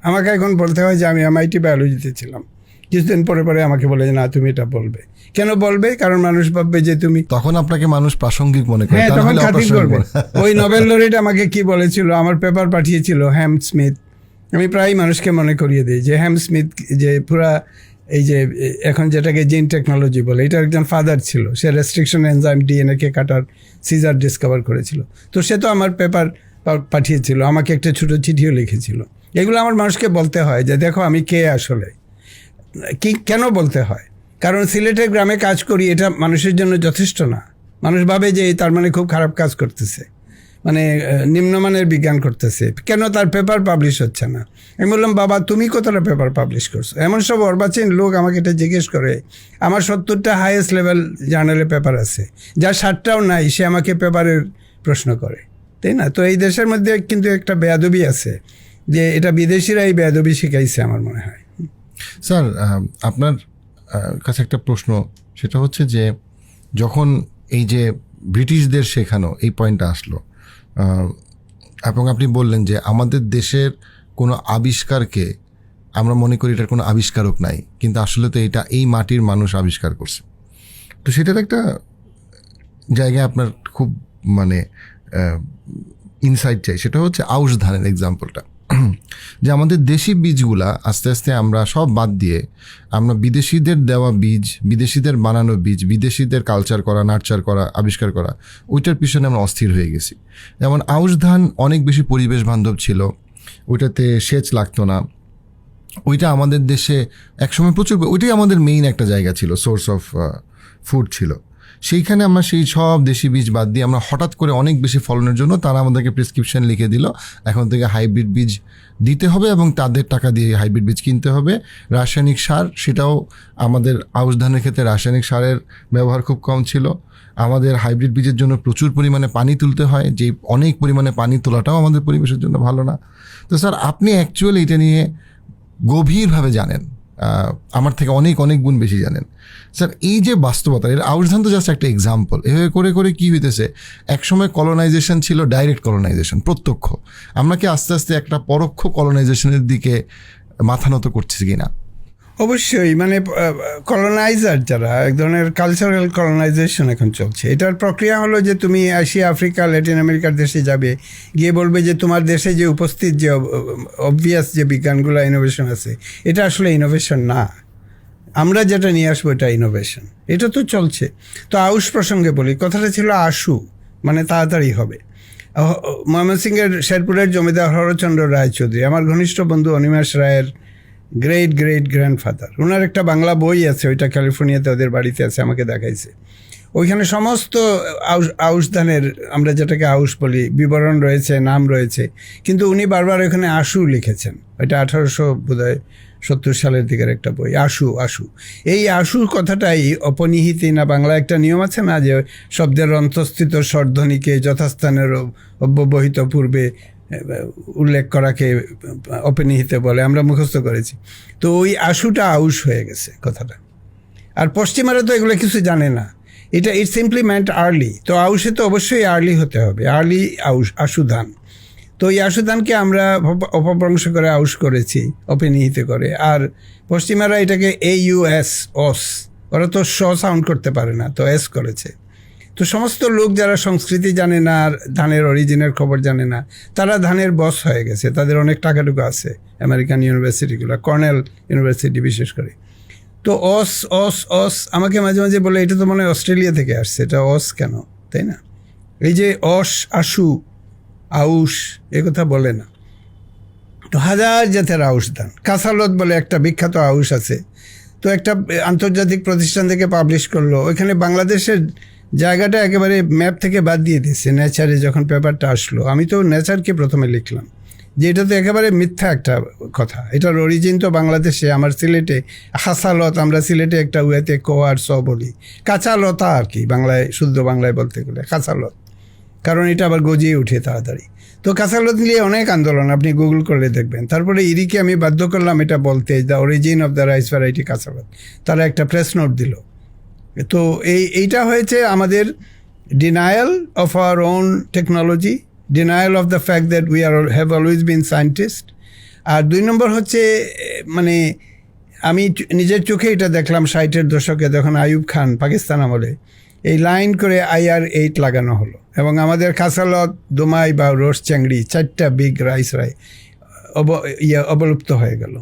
আমাকে এখন বলতে হয় যে আমি এমআইটি বায়োলজিতে ছিলাম, কিছুদিন পরে পরে আমাকে বলে যে না তুমি এটা বলবে। কেন বলবে? কারণ মানুষ ভাববে যে তুমি, তখন আপনাকে মানুষ প্রাসঙ্গিক মনে করে। হ্যাঁ, তখন খাতির করবে। ওই নোবেল লরিট আমাকে কি বলেছিল, আমার পেপার পাঠিয়েছিল হ্যাম স্মিথ। আমি প্রায় মানুষকে মনে করিয়ে দিই যে হ্যাম স্মিথ যে পুরা এই যে এখন যেটাকে জিন টেকনোলজি বলে, এটার একজন ফাদার ছিল। সে রেস্ট্রিকশন এনজাইম ডিএনএকে কাটার সিজার ডিসকভার করেছিল। তো সে তো আমার পেপার পাঠিয়েছিল, আমাকে একটা ছোটো চিঠিও লিখেছিল। এগুলো আমার মানুষকে বলতে হয় যে দেখো আমি কে আসলে। কেন বলতে হয়? কারণ সিলেটের গ্রামে কাজ করি, এটা মানুষের জন্য যথেষ্ট না। মানুষ ভাবে যে তার মানে খুব খারাপ কাজ করতেছে, মানে নিম্নমানের বিজ্ঞান করতেছে। কেন তার পেপার পাবলিশ হচ্ছে না? আমি বললাম বাবা তুমি কতটা পেপার পাবলিশ করছো? এমন সব অর্বাচীন লোক আমাকে এটা জিজ্ঞেস করে। আমার 70টা হাইয়েস্ট লেভেল জার্নালে পেপার আছে, যার 60টাও নাই, সে আমাকে পেপারের প্রশ্ন করে, তাই না? তো এই দেশের মধ্যে কিন্তু একটা বেয়াদবি আছে, যে এটা বিদেশিরা এই বেয়াদবি শিখাইছে আমার মনে হয়। স্যার, আপনার কাছে একটা প্রশ্ন, সেটা হচ্ছে যে যখন এই যে ব্রিটিশদের শেখানো এই পয়েন্টটা আসলো, এবং আপনি বললেন যে আমাদের দেশের কোনো আবিষ্কারকে আমরা মনে করি এটার কোনো আবিষ্কারক নাই, কিন্তু আসলে তো এটা এই মাটির মানুষ আবিষ্কার করছে। তো সেটার একটা জায়গায় আপনার খুব মানে ইনসাইট চাই, সেটা হচ্ছে আউশ ধানের এক্সাম্পলটা। যে আমাদের দেশি বীজগুলা আস্তে আস্তে আমরা সব বাদ দিয়ে আমরা বিদেশিদের দেওয়া বীজ, বিদেশিদের বানানো বীজ, বিদেশিদের কালচার করা, নার্চার করা, আবিষ্কার করা, ওইটার পিছনে আমরা অস্থির হয়ে গেছি। যেমন আউশ ধান অনেক বেশি পরিবেশ বান্ধব ছিল, ওইটাতে সেচ লাগতো না, ওইটা আমাদের দেশে একসময় প্রচুর, ওইটাই আমাদের মেইন একটা জায়গা ছিল, সোর্স অফ ফুড ছিল। সেইখানে আমরা সেই সব দেশি বীজ বাদ দিয়ে আমরা হঠাৎ করে অনেক বেশি ফলনের জন্য তারা আমাদেরকে প্রেসক্রিপশন লিখে দিল, এখন থেকে হাইব্রিড বীজ দিতে হবে এবং তাদের টাকা দিয়ে হাইব্রিড বীজ কিনতে হবে। রাসায়নিক সার, সেটাও আমাদের আউশ ধানের ক্ষেত্রে রাসায়নিক সারের ব্যবহার খুব কম ছিল। আমাদের হাইব্রিড বীজের জন্য প্রচুর পরিমাণে পানি তুলতে হয়, যে অনেক পরিমাণে পানি তোলাটাও আমাদের পরিবেশের জন্য ভালো না। তো স্যার, আপনি অ্যাকচুয়ালি এটা নিয়ে গভীরভাবে জানেন, আমার থেকে অনেক অনেক গুণ বেশি জানেন। স্যার, এই যে বাস্তবতা, এর আউশ ধান তো জাস্ট একটা এক্সাম্পল। এভাবে করে করে কী হইতেছে, একসময় কলোনাইজেশন ছিল ডাইরেক্ট কলোনাইজেশন, প্রত্যক্ষ। আমরা কি আস্তে আস্তে একটা পরোক্ষ কলোনাইজেশনের দিকে মাথা নত করছি কিনা? অবশ্যই, মানে কলোনাইজার যারা, এক ধরনের কালচারাল কলোনাইজেশন এখন চলছে। এটার প্রক্রিয়া হলো যে তুমি এশিয়া, আফ্রিকা, ল্যাটিন আমেরিকার দেশে যাবে, গিয়ে বলবে যে তোমার দেশে যে উপস্থিত যে অবভিয়াস যে বিজ্ঞানগুলো ইনোভেশন আছে, এটা আসলে ইনোভেশন না, আমরা যেটা নিয়ে আসবো এটা ইনোভেশন। এটা তো চলছে। তো আউশ প্রসঙ্গে বলি, কথাটা ছিল আশু, মানে তাড়াতাড়ি হবে। ময়মনসিংহের শেরপুরের জমিদার হরচন্দ্র রায়চৌধুরী, আমার ঘনিষ্ঠ বন্ধু অনিমেষ রায়ের গ্রেট গ্রেট গ্র্যান্ডফাদার, ওনার একটা বাংলা বই আছে, ওইটা ক্যালিফোর্নিয়াতে ওদের বাড়িতে আছে, আমাকে দেখাইছে। ওইখানে সমস্ত আউশ ধানের, আমরা যেটাকে আউশ বলি, বিবরণ রয়েছে, নাম রয়েছে, কিন্তু উনি বারবার ওইখানে আশু লিখেছেন। ওইটা 1870 সালের দিকের একটা বই, আশু। এই আশু কথাটাই অপনিহিতি না, বাংলা একটা নিয়ম আছে না যে শব্দের অন্তঃস্থিত স্বরধ্বনিকে যথাস্থানের অব্যবহিত পূর্বে উল্লেখ করাকে অপনিহিতে বলে, আমরা মুখস্থ করেছি। তো ওই আশুটা আউশ হয়ে গেছে কথাটা। আর পশ্চিমারা তো এগুলো কিছু জানে না। এটা ইট সিম্পলি মেন্ট আর্লি। তো আউশে তো অবশ্যই আর্লি হতে হবে, আর্লি আশু ধান। তো এই আশু ধানকে আমরা অপভ্রংশ করে আউশ করেছি, অপনিহিত করে। আর পশ্চিমারা এটাকে AUS, অস, ওরা তো সাউন্ড করতে পারে না, তো এস করেছে। তো সমস্ত লোক যারা সংস্কৃতি জানে না আর ধানের অরিজিনের খবর জানে না, তারা ধানের বস হয়ে গেছে। তাদের অনেক টাকাটুকু আছে, আমেরিকান ইউনিভার্সিটিগুলো, কর্নেল ইউনিভার্সিটি বিশেষ করে। তো অস অস অস আমাকে মাঝে মাঝে বলে এটা তো মনে হয় অস্ট্রেলিয়া থেকে আসছে, এটা অস কেন, তাই না? এই যে অস, আশু, আউশ এ কথা বলে না। তো হাজার জাতের আউশ ধান। কাসালত বলে একটা বিখ্যাত আউশ আছে, তো একটা আন্তর্জাতিক প্রতিষ্ঠান থেকে পাবলিশ করলো, ওইখানে বাংলাদেশের জায়গাটা একেবারে ম্যাপ থেকে বাদ দিয়ে দিচ্ছে। নেচারে যখন পেপারটা আসলো, আমি তো নেচারকে প্রথমে লিখলাম যে এটা তো একেবারে মিথ্যা একটা কথা, এটার অরিজিন তো বাংলাদেশে, আমার সিলেটে হাসালত, আমরা সিলেটে একটা উয়েতে কোয়ার স বলি, কাঁচা লতা আর কি, বাংলায় শুদ্ধ বাংলায় বলতে গেলে কাঁচালত, কারণ এটা আবার গজিয়ে উঠে তাড়াতাড়ি। তো কাঁচালত নিয়ে অনেক আন্দোলন, আপনি গুগল করলে দেখবেন। তারপরে ইরিকে আমি বাধ্য করলাম এটা বলতে, the origin of the rice variety কাঁচালত। তারা একটা প্রেস নোট দিল। তো এইটা হয়েছে আমাদের denial of our own technology, denial of the fact that we have always been scientist. আর 2 নম্বর হচ্ছে, মানে আমি নিজের চোখে এটা দেখলাম 60-এর দশকে, যখন আইয়ুব খান পাকিস্তান আমলে এই লাইন করে IR-8 লাগানো হলো, এবং আমাদের কাঁচালত, দোমাই বা রোস চ্যাংড়ি 4টা বিগ রাইস অবলুপ্ত হয়ে গেল।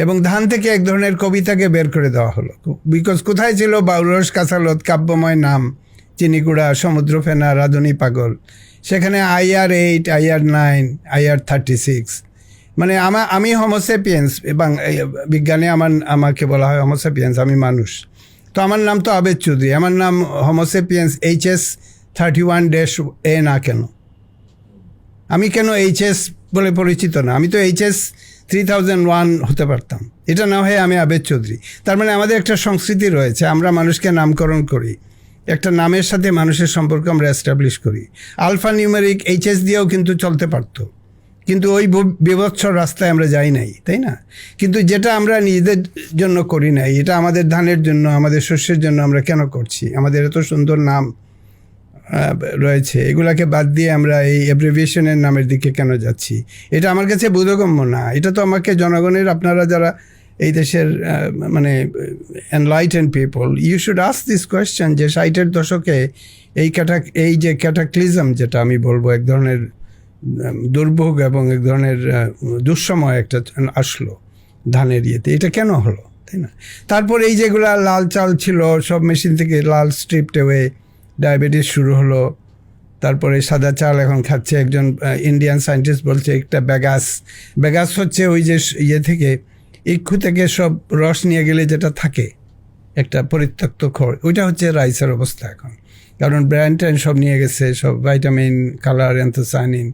এবং ধান থেকে এক ধরনের কবিতাকে বের করে দেওয়া হলো, বিকজ কোথায় ছিল বাউরস, কাঁচালত, কাব্যময় নাম, চিনিকুড়া, সমুদ্র ফেনা, রাধুনী পাগল, সেখানে IR-8, IR-9, IR-36। মানে আমি হোমোসেপিয়েন্স, এবং বিজ্ঞানে আমাকে বলা হয় হোমোসেপিয়েন্স, আমি মানুষ। তো আমার নাম তো আবেদ চৌধুরী, আমার নাম হোমোসেপিয়েন্স HS-31-A না কেন? আমি কেন HS বলে পরিচিত না? আমি তো HS-3001 হতে পারতাম, এটা না হয়ে আমি আবেদ চৌধুরী। তার মানে আমাদের একটা সংস্কৃতি রয়েছে, আমরা মানুষকে নামকরণ করি, একটা নামের সাথে মানুষের সম্পর্ক আমরা এস্টাবলিশ করি। আলফা নিউমেরিক HS দিয়েও কিন্তু চলতে পারতো, কিন্তু ওই বিভৎসর রাস্তায় আমরা যাই নাই, তাই না? কিন্তু যেটা আমরা নিজেদের জন্য করি নাই, এটা আমাদের ধানের জন্য, আমাদের শস্যের জন্য আমরা কেন করছি? আমাদের এত সুন্দর নাম রয়েছে, এগুলাকে বাদ দিয়ে আমরা এই অ্যাব্রিভিয়েশনের নামের দিকে কেন যাচ্ছি? এটা আমার কাছে বোধগম্য না। এটা তো আমাকে জনগণের, আপনারা যারা এই দেশের মানে enlighten people, you should ask this question যে 60-এর দশকে এই যে ক্যাটাক্লিজম, যেটা আমি বলবো এক ধরনের দুর্ভোগ এবং এক ধরনের দুঃসময় একটা আসলো ধানের ইয়েতে, এটা কেন হলো, তাই না? তারপর এই যেগুলা লাল চাল ছিল সব মেশিন থেকে লাল স্ট্রিপড হয়ে ডায়াবেটিস শুরু হলো। তারপরে সাদা চাল এখন খাচ্ছে একজন ইন্ডিয়ান সায়েন্টিস্ট বলছে একটা ব্যাগাস হচ্ছে ওই যে ইয়ে থেকে, ইক্ষু থেকে সব রস নিয়ে গেলে যেটা থাকে একটা পরিত্যক্ত খড়, ওইটা হচ্ছে রাইসের অবস্থা এখন, কারণ ব্র্যান্ড ট্যান্ড সব নিয়ে গেছে, সব ভাইটামিন, কালার, অ্যান্থোসায়ানিন।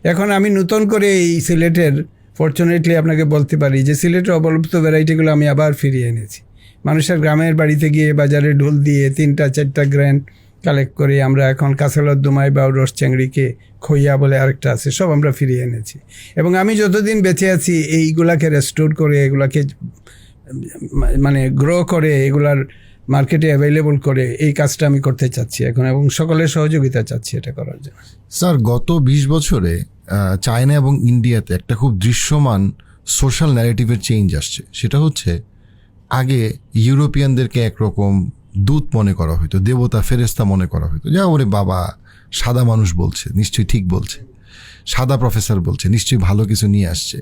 এখন আমি নতুন করে এই সিলেটের, ফরচুনেটলি আপনাকে বলতে পারি যে সিলেটের অবলুপ্ত ভ্যারাইটিগুলো আমি আবার ফিরিয়ে এনেছি। মানুষের গ্রামের বাড়িতে গিয়ে বাজারে ঢোল দিয়ে 3-4টা গ্র্যান্ড কালেক্ট করে আমরা এখন কাঁচালত, দোমাই, বাউরস, চ্যাংড়িকে, খইয়া বলে আরেকটা আছে, সব আমরা ফিরিয়ে এনেছি। এবং আমি যতদিন বেঁচে আছি এইগুলাকে রেস্টোর করে, এগুলাকে মানে গ্রো করে, এগুলার মার্কেটে অ্যাভেলেবল করে, এই কাজটা আমি করতে চাচ্ছি এখন, এবং সকলের সহযোগিতা চাচ্ছি এটা করার জন্য। স্যার, গত 20 বছরে চায়না এবং ইন্ডিয়াতে একটা খুব দৃশ্যমান সোশ্যাল ন্যারেটিভের চেঞ্জ আসছে। সেটা হচ্ছে, আগে ইউরোপিয়ানদেরকে একরকম দূত মনে করা হতো, দেবতা, ফেরেস্তা মনে করা হতো, যা ওরে বাবা সাদা মানুষ বলছে, নিশ্চয়ই ঠিক বলছে, সাদা প্রফেসর বলছে, নিশ্চয়ই ভালো কিছু নিয়ে আসছে,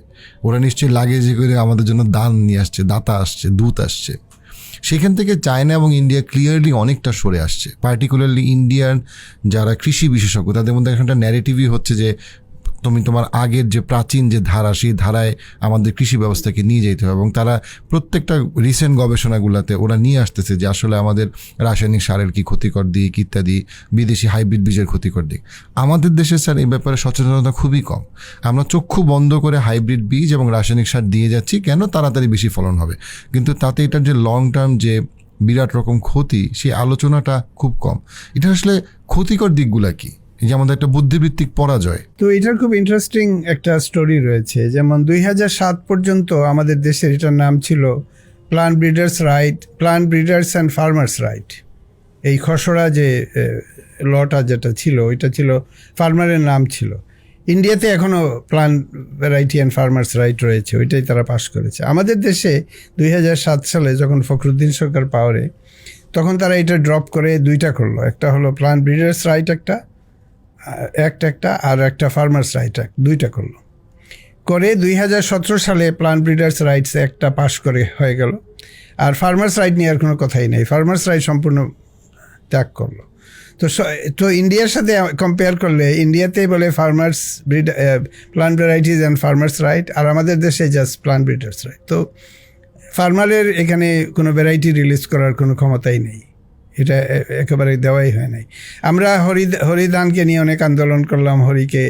ওরা নিশ্চয়ই লাগেজে করে আমাদের জন্য দান নিয়ে আসছে, দাতা আসছে, দূত আসছে। সেখান থেকে চায়না এবং ইন্ডিয়া ক্লিয়ারলি অনেকটা সরে আসছে। পার্টিকুলারলি ইন্ডিয়ান যারা কৃষি বিশেষজ্ঞ, তাদের মধ্যে একটা ন্যারেটিভই হচ্ছে যে তুমি তোমার আগের যে প্রাচীন যে ধারা, সেই ধারায় আমাদের কৃষি ব্যবস্থাকে নিয়ে যেতে হবে। এবং তারা প্রত্যেকটা রিসেন্ট গবেষণাগুলোতে ওরা নিয়ে আসতেছে যে আসলে আমাদের রাসায়নিক সারের কি ক্ষতিকর দিক ইত্যাদি, বিদেশি হাইব্রিড বীজের ক্ষতিকর দিক। আমাদের দেশে স্যার এই ব্যাপারে সচেতনতা খুবই কম। আমরা চক্ষু বন্ধ করে হাইব্রিড বীজ এবং রাসায়নিক সার দিয়ে যাচ্ছি, কেন তাড়াতাড়ি বেশি ফলন হবে, কিন্তু তাতে এটার যে লং টার্ম যে বিরাট রকম ক্ষতি, সেই আলোচনাটা খুব কম। এটা আসলে ক্ষতিকর দিকগুলা কি, এই যে আমাদের একটা বুদ্ধিবৃত্তিক পরাজয়। তো এটার খুব ইন্টারেস্টিং একটা স্টোরি রয়েছে। যেমন 2007 পর্যন্ত আমাদের দেশের এটার নাম ছিল plant breeders and farmers right. এই খসড়া যে লটা যেটা ছিল ওইটা ছিল ফার্মারের নাম ছিল। ইন্ডিয়াতে এখনও plant variety and farmers right রয়েছে, ওইটাই তারা পাশ করেছে। আমাদের দেশে 2007 সালে যখন ফখরুদ্দিন সরকার পাওয়ারে, তখন তারা এটা ড্রপ করে দুইটা করলো, একটা হলো প্লান্ট ব্রিডার্স রাইট একটা আর একটা ফার্মার্স রাইট দুইটা করলো। করে 2017 সালে প্লান্ট ব্রিডার্স রাইটস একটা পাশ করে হয়ে গেল, আর ফার্মার্স রাইট নিয়ে আর কোনো কথাই নেই, ফার্মার্স রাইট সম্পূর্ণ ত্যাগ করলো। তো ইন্ডিয়ার সাথে কম্পেয়ার করলে ইন্ডিয়াতেই বলে farmers plant varieties and farmers right, আর আমাদের দেশে জাস্ট প্লান্ট ব্রিডার্স রাইট। তো ফার্মারের এখানে কোনো ভ্যারাইটি রিলিজ করার কোনো ক্ষমতাই নেই, এটা একেবারে দেওয়াই হয় নাই। আমরা হরিধানকে নিয়ে অনেক আন্দোলন করলাম, হরিকে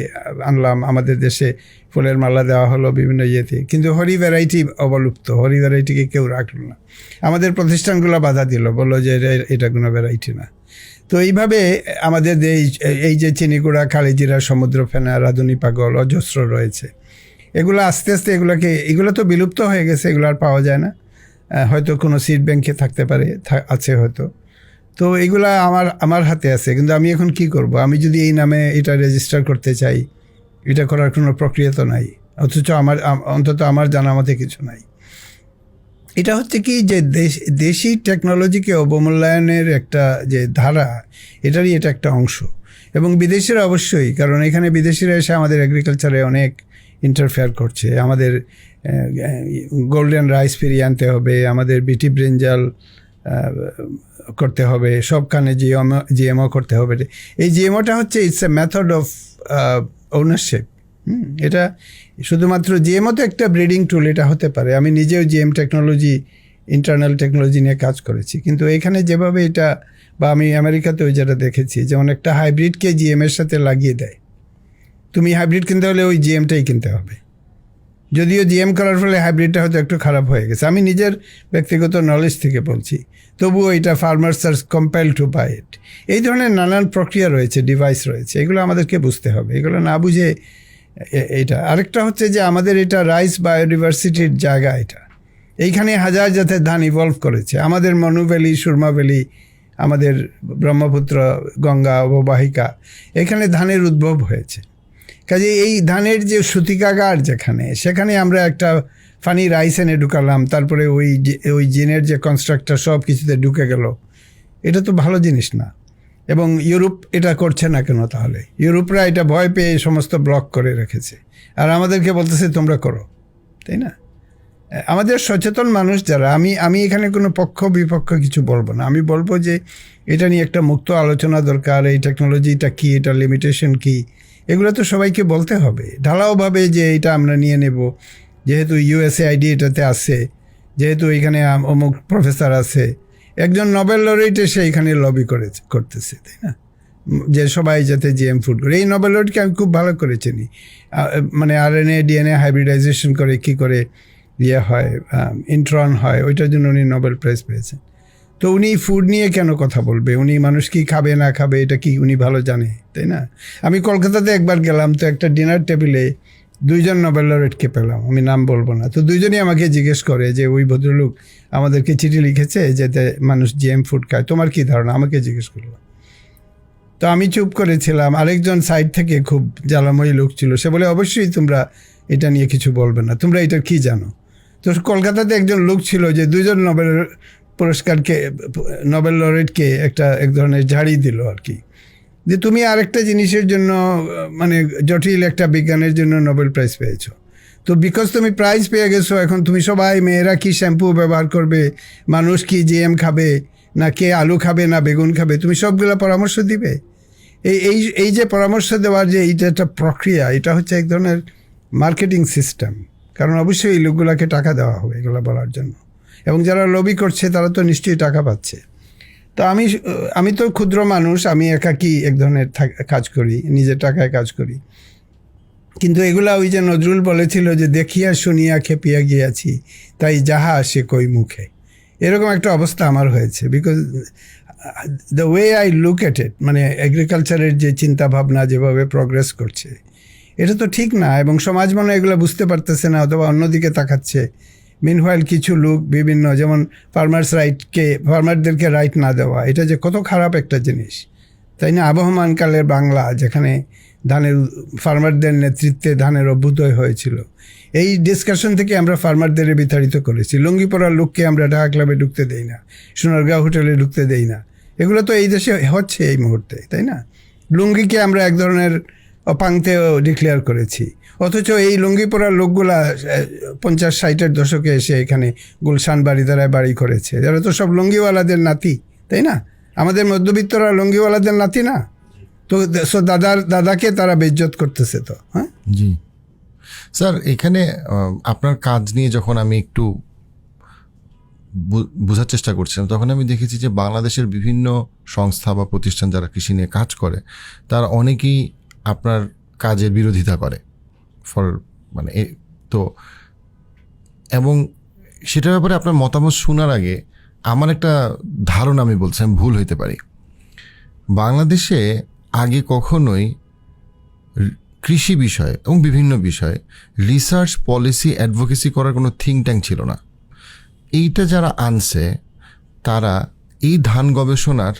আনলাম আমাদের দেশে, ফুলের মালা দেওয়া হলো বিভিন্ন ইয়েতে, কিন্তু হরি ভ্যারাইটি অবলুপ্ত, হরি ভ্যারাইটিকে কেউ রাখল না। আমাদের প্রতিষ্ঠানগুলো বাধা দিল, বললো যে এটা কোনো ভ্যারাইটি না। তো এইভাবে আমাদের এই যে চিনিগুড়া, কালিজিরা, সমুদ্র ফেনা, রাধুনি পাগল অজস্র রয়েছে, এগুলো আস্তে আস্তে এগুলো তো বিলুপ্ত হয়ে গেছে, এগুলো আর পাওয়া যায় না। হয়তো কোনো সিড ব্যাংকে থাকতে পারে, আছে হয়তো। তো এগুলা আমার হাতে আছে, কিন্তু আমি এখন কি করব? আমি যদি এই নামে এটা রেজিস্টার করতে চাই, এটা করার কোনো প্রক্রিয়া তো নাই, অথচ অন্তত আমার জানা মতে কিছু নাই। এটা হচ্ছে কি যে দেশি টেকনোলজিকে অবমূল্যায়নের একটা যে ধারা, এটারই এটা একটা অংশ। এবং বিদেশিরা অবশ্যই, কারণ এখানে বিদেশিরা এসে আমাদের এগ্রিকালচারে অনেক ইন্টারফেয়ার করছে। আমাদের গোল্ডেন রাইস ফিরিয়ে আনতে হবে, আমাদের বিটি ব্রিঞ্জাল করতে হবে, সবখানে জিএমও করতে হবে। এই জিএমওটা হচ্ছে it's a method of ownership. এটা শুধুমাত্র জিএমও তো একটা ব্রিডিং টুল, এটা হতে পারে। আমি নিজেও জিএম টেকনোলজি, ইন্টারনাল টেকনোলজি নিয়ে কাজ করেছি, কিন্তু এখানে যেভাবে এটা, বা আমি আমেরিকাতেও যেটা দেখেছি, যেমন একটা হাইব্রিডকে জিএমের সাথে লাগিয়ে দেয়। তুমি হাইব্রিড কিনতে হলে ওই জিএমটাই কিনতে হবে, যদিও জিএম করার ফলে হাইব্রিডটা হয়তো একটু খারাপ হয়ে গেছে। আমি নিজের ব্যক্তিগত নলেজ থেকে বলছি, তবুও এটা ফার্মার্স আর কম্পেল টু বাই ইট। এই ধরনের নানান প্রক্রিয়া রয়েছে, ডিভাইস রয়েছে, এগুলো আমাদেরকে বুঝতে হবে। এগুলো না বুঝে এটা। আরেকটা হচ্ছে যে আমাদের এটা রাইস বায়োডিভার্সিটির জায়গা, এটা এইখানে হাজার জাতের ধান ইভলভ করেছে। আমাদের মনু ভ্যালি, সুরমা ভ্যালি, আমাদের ব্রহ্মপুত্র গঙ্গা অববাহিকা, এখানে ধানের উদ্ভব হয়েছে। কাজে এই ধানের যে সূতিকাগার সেখানে আমরা একটা ফানি রাইস এনে ঢুকালাম, তারপরে ওই জিনের যে কনস্ট্রাক্টর সব কিছুতে ঢুকে গেল, এটা তো ভালো জিনিস না। এবং ইউরোপ এটা করছে না কেন তাহলে? ইউরোপরা এটা ভয় পেয়ে সমস্ত ব্লক করে রেখেছে, আর আমাদেরকে বলতেছে তোমরা করো, তাই না? আমাদের সচেতন মানুষ যারা, আমি এখানে কোনো পক্ষ বিপক্ষ কিছু বলবো না। আমি বলবো যে এটা নিয়ে একটা মুক্ত আলোচনা দরকার। এই টেকনোলজিটা কী, এটা লিমিটেশন কী, এগুলো তো সবাইকে বলতে হবে ঢালাওভাবে, যে এটা আমরা নিয়ে নেব, যেহেতু USAID এটাতে আছে, যেহেতু এখানে অমুক প্রফেসর আছে, একজন নোবেল লরেট এসে এখানে লবি করতেছে, তাই না? যে সবাই যাতে জিএম ফুড করে। এই নোবেল লরেটকে আমি খুব ভালো করে চিনি, মানে RNA DNA হাইব্রিডাইজেশন করে কী করে হয়, ইন্ট্রন হয়, ওইটার জন্য উনি নোবেল প্রাইজ পেয়েছেন। তো উনি ফুড নিয়ে কেন কথা বলবে? উনি মানুষ কি খাবে না খাবে এটা কি উনি ভালো জানে, তাই না? আমি কলকাতাতে একবার গেলাম, তো একটা ডিনার টেবিলে দুইজন নোবেল লরেটকে পেলাম, আমি নাম বলবো না। তো দুইজনই আমাকে জিজ্ঞেস করে যে ওই ভদ্রলোক আমাদেরকে চিঠি লিখেছে যাতে মানুষ জিএম ফুড খায়, তোমার কি ধারণা? আমাকে জিজ্ঞেস করলো। তো আমি চুপ করেছিলাম। আরেকজন সাইড থেকে খুব জ্বালাময়ী লোক ছিল, সে বলে অবশ্যই তোমরা এটা নিয়ে কিছু বলবে না, তোমরা এটা কি জানো? তো কলকাতাতে একজন লোক ছিল যে দুইজন নোবেল লরেটকে এক ধরনের ঝাড়ি দিল আর কি, যে তুমি আরেকটা জিনিসের জন্য, মানে জটিল একটা বিজ্ঞানের জন্য নোবেল প্রাইজ পেয়েছো। তো বিকজ তুমি প্রাইজ পেয়ে গেছো, এখন তুমি সবাই, মেয়েরা কি শ্যাম্পু ব্যবহার করবে, মানুষ কি জিএম খাবে না, কে আলু খাবে না বেগুন খাবে, তুমি সবগুলো পরামর্শ দিবে? এই যে পরামর্শ দেওয়ার যে এইটা একটা প্রক্রিয়া, এটা হচ্ছে এক ধরনের মার্কেটিং সিস্টেম। কারণ অবশ্যই এই লোকগুলোকে টাকা দেওয়া হবে এগুলো বলার জন্য, এবং যারা লবি করছে তারা তো নিশ্চয়ই টাকা পাচ্ছে। তো আমি তো ক্ষুদ্র মানুষ, আমি একাকী এক ধরনের কাজ করি, নিজের টাকায় কাজ করি। কিন্তু এগুলা ওই যে নজরুল বলেছিল যে দেখিয়া শুনিয়া খেপিয়া গিয়াছি, তাই যাহা আসে কই মুখে, এরকম একটা অবস্থা আমার হয়েছে। Because the way I look at it, মানে এগ্রিকালচারের যে চিন্তা ভাবনা যেভাবে প্রগ্রেস করছে, এটা তো ঠিক না। এবং সমাজ মনে এগুলো বুঝতে পারতেছে না, অথবা অন্যদিকে তাকাচ্ছে। মিনহোয়াইল কিছু লোক বিভিন্ন, যেমন ফার্মারদেরকে রাইট না দেওয়া, এটা যে কত খারাপ একটা জিনিস, তাই না? আবহমানকালের বাংলা, যেখানে ফার্মারদের নেতৃত্বে ধানের অভ্যুদয় হয়েছিল, এই ডিসকাশন থেকে আমরা ফার্মারদের বিতাড়িত করেছি। লুঙ্গি পরার লোককে আমরা ঢাকা ক্লাবে ঢুকতে দেই না, সোনারগাঁও হোটেলে ঢুকতে দেই না। এগুলো তো এই দেশে হচ্ছে এই মুহূর্তে, তাই না? লুঙ্গিকে আমরা এক ধরনের অপাংতেও ডিক্লেয়ার করেছি, অথচ এই লুঙ্গি পরার লোকগুলা 50-60-এর দশকে এসে এখানে গুলশান বাড়িধারায় বাড়ি করেছে। যারা তো সব লুঙ্গিওয়ালাদের নাতি, তাই না? আমাদের মধ্যবিত্তরা লুঙ্গিওয়ালাদের নাতি না তো? দাদাকে তারা বেইজ্জত করতেছে তো। হ্যাঁ জি স্যার, এখানে আপনার কাজ নিয়ে যখন আমি একটু বোঝার চেষ্টা করছিলাম, তখন আমি দেখেছি যে বাংলাদেশের বিভিন্ন সংস্থা বা প্রতিষ্ঠান যারা কৃষি নিয়ে কাজ করে, তারা অনেকেই আপনার কাজের বিরোধিতা করে তো, এবং সেটার ব্যাপারে আপনার মতামত শোনার আগে আমার একটা ধারণা, আমি বলছি আমি ভুল হইতে পারি, বাংলাদেশে আগে কখনোই কৃষি বিষয়ে এবং বিভিন্ন বিষয়ে রিসার্চ পলিসি অ্যাডভোকেসি করার কোনো থিঙ্ক ট্যাঙ্ক ছিল না। এইটা যারা আনছে তারা এই ধান গবেষণার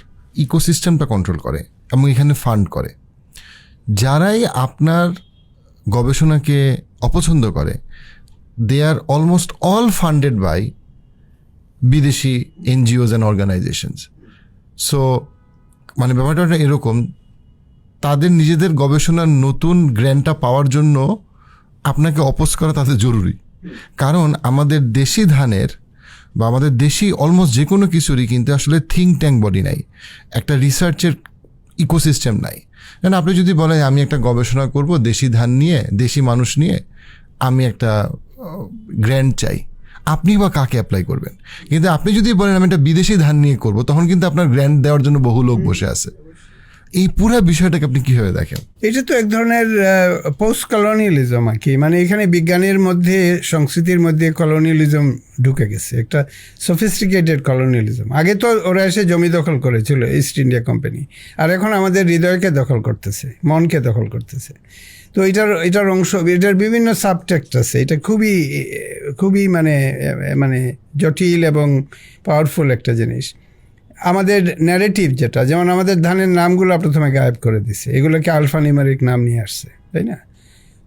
ইকোসিস্টেমটা কন্ট্রোল করে এবং এখানে ফান্ড করে। যারাই আপনার গবেষণাকে অপছন্দ করে, দে আর অলমোস্ট অল ফান্ডেড বাই বিদেশি এনজিওজ অ্যান্ড অর্গানাইজেশনস। সো মানে ব্যাপারটা এরকম, তাদের নিজেদের গবেষণার নতুন গ্র্যান্টটা পাওয়ার জন্য আপনাকে অপোজ করা তাদের জরুরি। কারণ আমাদের দেশি ধানের বা আমাদের দেশি অলমোস্ট যে কোনো কিছুরই কিন্তু আসলে থিঙ্ক ট্যাঙ্ক বডি নাই, একটা রিসার্চের ইকোসিস্টেম নাই। কারণ আপনি যদি বলেন আমি একটা গবেষণা করব দেশি ধান নিয়ে, দেশি মানুষ নিয়ে, আমি একটা গ্র্যান্ট চাই, আপনি বা কাকে অ্যাপ্লাই করবেন? কিন্তু আপনি যদি বলেন আমি একটা বিদেশি ধান নিয়ে করব, তখন কিন্তু আপনার গ্র্যান্ট দেওয়ার জন্য বহু লোক বসে আছে। এই পুরো বিষয়টাকে আপনি কিভাবে দেখেন? এটা তো এক ধরনের পোস্ট কলোনিয়ালিজম আর কি, মানে এখানে বিজ্ঞানের মধ্যে, সংস্কৃতির মধ্যে কলোনিয়ালিজম ঢুকে গেছে, একটা সফিস্টিকেটেড কলোনিয়ালিজম। আগে তো ওরা এসে জমি দখল করেছিল, ইস্ট ইন্ডিয়া কোম্পানি, আর এখন আমাদের হৃদয়কে দখল করতেছে, মনকে দখল করতেছে। তো এটার অংশ, এটার বিভিন্ন সাবটেক্ট আছে। এটা খুবই মানে জটিল এবং পাওয়ারফুল একটা জিনিস। আমাদের ন্যারেটিভ যেটা, যেমন আমাদের ধানের নামগুলো প্রথমে গায়েব করে দিছে, এগুলোকে আলফানিউমেরিক নাম নিয়ে আসছে, তাই না?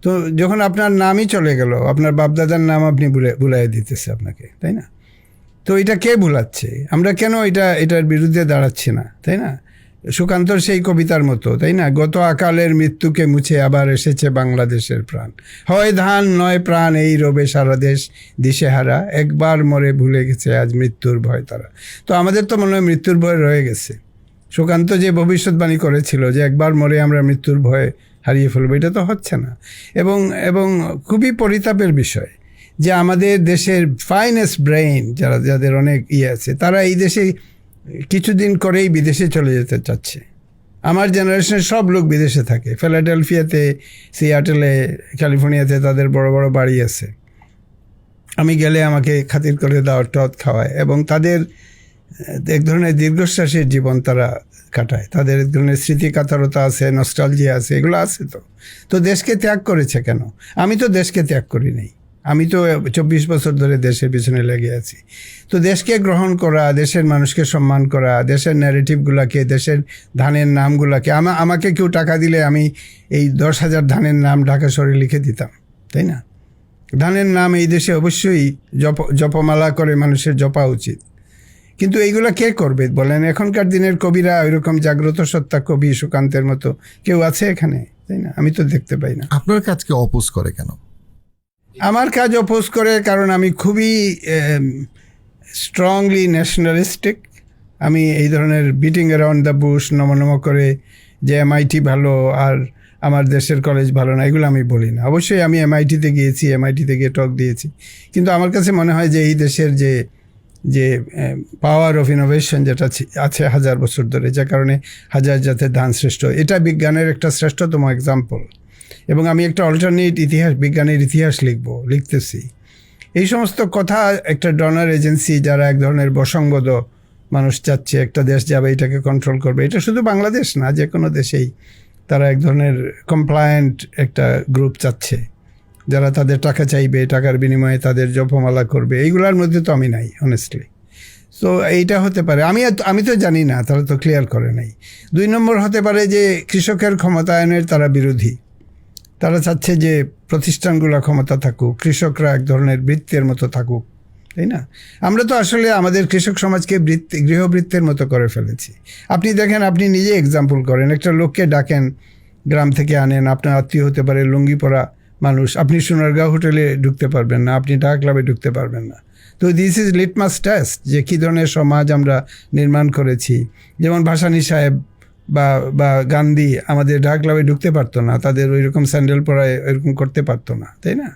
তো যখন আপনার নামই চলে গেল, আপনার বাপদাদার নাম আপনি ভুলাই দিতেছে আপনাকে, তাই না? তো এটা কে ভুলাচ্ছে? আমরা কেন এটার বিরুদ্ধে দাঁড়াচ্ছি না, তাই না? সুকান্তর সেই কবিতার মতো, তাই না? গত আকালের মৃত্যুকে মুছে আবার এসেছে বাংলাদেশের প্রাণ, হয় ধান নয় প্রাণ, এই রবে সারা দেশ দিশেহারা, একবার মরে ভুলে গেছে আজ মৃত্যুর ভয় তারা। তো আমাদের তো মনে হয় মৃত্যুর ভয় রয়ে গেছে। সুকান্ত যে ভবিষ্যৎবাণী করেছিল যে একবার মরে আমরা মৃত্যুর ভয় হারিয়ে ফেলবো, এটা তো হচ্ছে না। এবং খুবই পরিতাপের বিষয় যে আমাদের দেশের ফাইনেস্ট ব্রেইন যাদের অনেক আছে, তারা এই দেশে কিছুদিন করেই বিদেশে চলে যেতে চাচ্ছে। আমার জেনারেশনের সব লোক বিদেশে থাকে, ফিলাডেলফিয়াতে, সিয়াটেলে, ক্যালিফোর্নিয়াতে তাদের বড় বড় বাড়ি আছে। আমি গেলে আমাকে খাতির করে দাওয়াত খাওয়ায়, এবং তাদের এক ধরনের দীর্ঘশ্বাসের জীবন তারা কাটায়। তাদের এক ধরনের স্মৃতিকাতরতা আছে, নস্টালজিয়া আছে, এগুলো আছে। তো দেশকে ত্যাগ করেছে কেন? আমি তো দেশকে ত্যাগ করি নাই, আমি তো 24 বছর ধরে দেশের পিছনে লেগে আছি। তো দেশকে গ্রহণ করা, দেশের মানুষকে সম্মান করা, দেশের ন্যারেটিভগুলোকে, দেশের ধানের নামগুলোকে, আমাকে কেউ টাকা দিলে আমি এই 10,000 ধানের নাম ঢাকা শহরে লিখে দিতাম, তাই না? ধানের নাম এই দেশে অবশ্যই জপমালা করে মানুষের জপা উচিত। কিন্তু এইগুলো কে করবে বলেন? এখনকার দিনের কবিরা, ওইরকম জাগ্রত সত্তা কবি সুকান্তের মতো কেউ আছে এখানে, তাই না? আমি তো দেখতে পাই না। আপনার কাজকে অপোজ করে কেন? আমার কাজ অপোজ করে কারণ আমি খুবই স্ট্রংলি ন্যাশনালিস্টিক। আমি এই ধরনের বিটিং অ্যারাউন্ড দ্য বুশ, নম করে যে MIT ভালো আর আমার দেশের কলেজ ভালো না, এগুলো আমি বলি না। অবশ্যই আমি MIT-তে গিয়েছি, MIT-তে গিয়ে টক দিয়েছি, কিন্তু আমার কাছে মনে হয় যে এই দেশের যে পাওয়ার অফ ইনোভেশন যেটা আছে 1000 বছর ধরে, যে কারণে হাজার জাতের ধান শ্রেষ্ঠ, এটা বিজ্ঞানের একটা শ্রেষ্ঠতম এক্সাম্পল। এবং আমি একটা অল্টারনেট বিজ্ঞানের ইতিহাস লিখতেছি। এই সমস্ত কথা একটা ডোনার এজেন্সি, যারা এক ধরনের বসংবদ মানুষ চাচ্ছে, একটা দেশ যাবে এটাকে কন্ট্রোল করবে, এটা শুধু বাংলাদেশ না, যে কোনো দেশেই তারা এক ধরনের কমপ্লায়েন্ট একটা গ্রুপ চাচ্ছে, যারা তাদের টাকা চাইবে, টাকার বিনিময়ে তাদের জপমালা করবে, এইগুলোর মধ্যে তো আমি নাই অনেস্টলি। সো এইটা হতে পারে, আমি তো জানি না, তারা তো ক্লিয়ার করে নাই। 2 নম্বর হতে পারে যে কৃষকের ক্ষমতায়নের তারা বিরোধী। তারা চাচ্ছে যে প্রতিষ্ঠানগুলো ক্ষমতা থাকুক, কৃষকরা এক ধরনের বৃত্তের মতো থাকুক, তাই না? আমরা তো আসলে আমাদের কৃষক সমাজকে গৃহবৃত্তের মতো করে ফেলেছি। আপনি দেখেন, আপনি নিজে এক্সাম্পল করেন, একটা লোককে ডাকেন, গ্রাম থেকে আনেন, আপনার আত্মীয় হতে পারে, লুঙ্গি পরা মানুষ, আপনি সোনারগাঁও হোটেলে ঢুকতে পারবেন না, আপনি ঢাকা ক্লাবে ঢুকতে পারবেন না। তো দিস ইজ লিটমাস টেস্ট যে কী ধরনের সমাজ আমরা নির্মাণ করেছি। যেমন ভাসানী সাহেব বা গান্ধী আমাদের ঢাকা ক্লাবে ঢুকতে পারতো না, তাদের ওই রকম স্যান্ডেল পরায় ওইরকম করতে পারতো না, তাই না?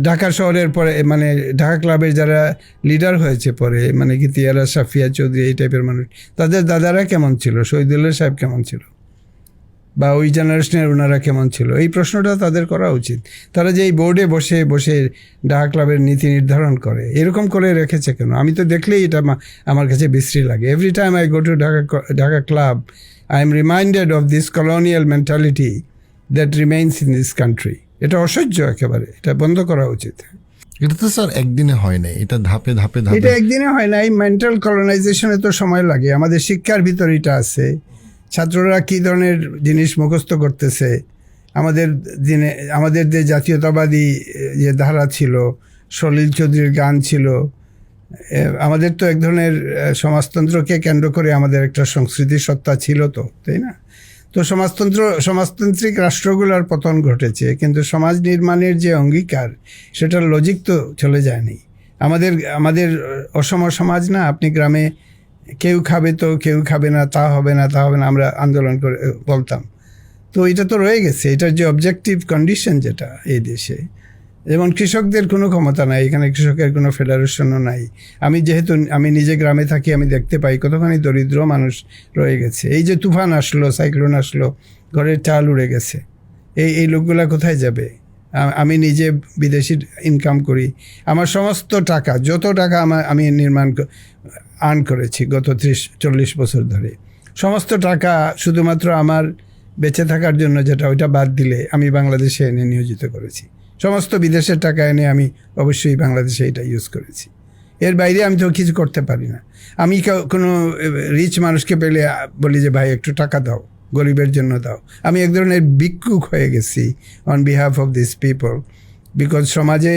ঢাকা শহরের পরে মানে ঢাকা ক্লাবের যারা লিডার হয়েছে পরে, মানে কি তিয়ারা, সাফিয়া চৌধুরী, এই টাইপের মানুষ, তাদের দাদারা কেমন ছিল, শহীদুল্লাহ সাহেব কেমন ছিল, বা ওই জেনারেশনের ওনারা কেমন ছিল, এই প্রশ্নটা তাদের করা উচিত। তারা যে এই বোর্ডে বসে বসে ঢাকা ক্লাবের নীতি নির্ধারণ করে, এরকম করে রেখেছে কেন? আমি তো দেখলেই এটা আমার কাছে বিশ্রী লাগে। Every time I go to Dhaka club, I am reminded of this colonial mentality that remains in this country. এটা অসহ্য একেবারে, এটা বন্ধ করা উচিত। এটা তো স্যার একদিনে হয় নাই, এটা ধাপে ধাপে ধাপে। এটা একদিনে হয় না, এই মেন্টাল কলোনাইজেশনে তো সময় লাগে। আমাদের শিক্ষার ভিতর এটা আছে, ছাত্ররা কী ধরনের জিনিস মুখস্থ করতেছে। আমাদের যে জাতীয়তাবাদী যে ধারা ছিল, সলিল চৌধুরীর গান ছিল, আমাদের তো এক ধরনের সমাজতন্ত্রকে কেন্দ্র করে আমাদের একটা সংস্কৃতির সত্তা ছিল তো, তাই না? তো সমাজতান্ত্রিক রাষ্ট্রগুলোর পতন ঘটেছে, কিন্তু সমাজ নির্মাণের যে অঙ্গীকার, সেটার লজিক তো চলে যায়নি। আমাদের অসম সমাজ না, আপনি গ্রামে কেউ খাবে তো কেউ খাবে না, তা হবে না, আমরা আন্দোলন করে বলতাম। তো এটা তো রয়ে গেছে, এটার যে অবজেক্টিভ কন্ডিশন যেটা এই দেশে। যেমন কৃষকদের কোনো ক্ষমতা নাই এখানে, কৃষকের কোনো ফেডারেশনও নাই। আমি নিজে গ্রামে থাকি, আমি দেখতে পাই কতখানি দরিদ্র মানুষ রয়ে গেছে। এই যে তুফান আসলো, সাইক্লোন আসলো, ঘরের চাল উড়ে গেছে, এই লোকগুলা কোথায় যাবে? আমি নিজে বিদেশি ইনকাম করি, আমার সমস্ত টাকা, যত টাকা আমি আর্ন করেছি গত 30-40 বছর ধরে, সমস্ত টাকা শুধুমাত্র আমার বেঁচে থাকার জন্য, যেটা ওইটা বাদ দিলে আমি বাংলাদেশে এনে নিয়োজিত করেছি। সমস্ত বিদেশের টাকা এনে আমি অবশ্যই বাংলাদেশে এটা ইউজ করেছি। এর বাইরে আমি তো কিছু করতে পারি না। আমি কোনো রিচ মানুষকে পেলে বলি যে ভাই একটু টাকা দাও, গরিবের জন্য দাও। আমি এক ধরনের ভিক্ষুক হয়ে গেছি on behalf of this people, because সমাজে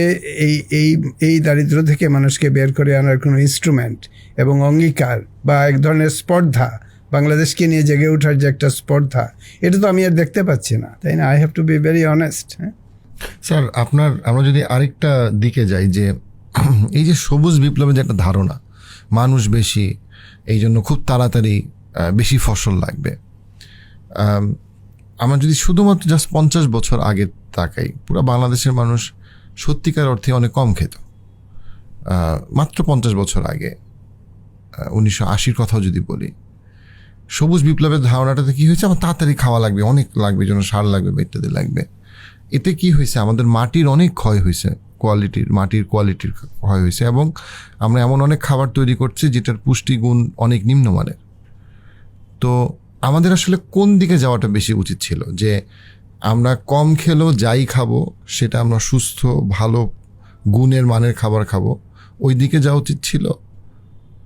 এই দারিদ্র থেকে মানুষকে বের করে আনার কোনো ইনস্ট্রুমেন্ট এবং অঙ্গীকার বা এক ধরনের স্পর্ধা, বাংলাদেশকে নিয়ে জেগে ওঠার যে একটা স্পর্ধা, এটা তো আমি আর দেখতে পাচ্ছি না, তাই না? I have to be very honest. Sir আমরা যদি আরেকটা দিকে যাই, যে এই যে সবুজ বিপ্লবের যে একটা ধারণা, মানুষ বেশি, এই জন্য খুব তাড়াতাড়ি বেশি ফসল লাগবে। আমরা যদি শুধুমাত্র জাস্ট 50 বছর আগে তাকাই, পুরো বাংলাদেশের মানুষ সত্যিকার অর্থে অনেক কম খেত। মাত্র 50 বছর আগে, 1980-র কথাও যদি বলি, সবুজ বিপ্লবের ধারণাটাতে কী হয়েছে, আমার তাড়াতাড়ি খাওয়া লাগবে, অনেক লাগবে, জন্য সার লাগবে, ইত্যাদি লাগবে। এতে কি হয়েছে, আমাদের মাটির অনেক ক্ষয় হয়েছে, মাটির কোয়ালিটির ক্ষয় হয়েছে, এবং আমরা এমন অনেক খাবার তৈরি করছি যেটার পুষ্টিগুণ অনেক নিম্নমানের। তো আমাদের আসলে কোন দিকে যাওয়াটা বেশি উচিত ছিল, যে আমরা কম খেলেও যাই খাবো সেটা আমরা সুস্থ, ভালো গুণের মানের খাবার খাবো, ওই দিকে যাওয়া উচিত ছিল?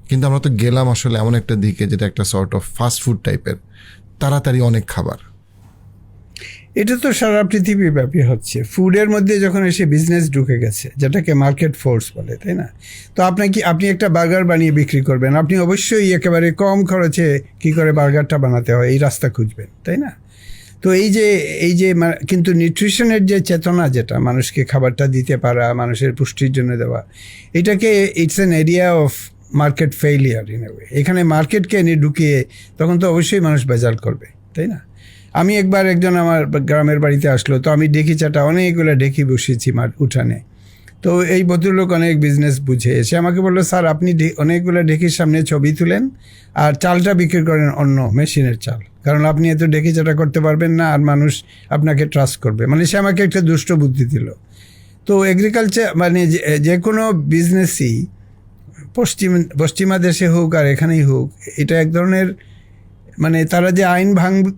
কিন্তু আমরা তো গেলাম আসলে এমন একটা দিকে যেটা একটা সর্ট অফ ফাস্ট ফুড টাইপের, তাড়াতাড়ি অনেক খাবার। এটা তো সারা পৃথিবীব্যাপী হচ্ছে। ফুডের মধ্যে যখন এসে বিজনেস ঢুকে গেছে, যেটাকে মার্কেট ফোর্স বলে, তাই না? তো আপনি একটা বার্গার বানিয়ে বিক্রি করবেন, আপনি অবশ্যই একেবারে কম খরচে কি করে বার্গারটা বানাতে হয় এই রাস্তা খুঁজবেন, তাই না? তো এই যে কিন্তু নিউট্রিশনের যে চেতনা, যেটা মানুষকে খাবারটা দিতে পারা, মানুষের পুষ্টির জন্য দেওয়া, এটাকে it's an area of market failure in a way. এখানে মার্কেটকে এনে ঢুকিয়ে তখন তো অবশ্যই মানুষ বেজাল করবে, তাই না? আমি একবার একজন আমার গ্রামের বাড়িতে আসলো, তো আমি ডেকি চাটা অনেকগুলো ডেকি বসিয়েছি উঠানে। তো এই ভদ্রলোক অনেক বিজনেস বুঝে এসে আমাকে বললো, স্যার আপনি অনেকগুলো ডেকির সামনে ছবি তুলেন আর চালটা বিক্রি করেন অন্য মেশিনের চাল, কারণ আপনি এত ডেকি চাটা করতে পারবেন না, আর মানুষ আপনাকে ট্রাস্ট করবে। মানে সে আমাকে একটা দুষ্ট বুদ্ধি দিল। তো এগ্রিকালচার মানে যে কোনো বিজনেসই পশ্চিমা দেশে হোক আর এখানেই হোক, এটা এক ধরনের মানে তারা যে আইন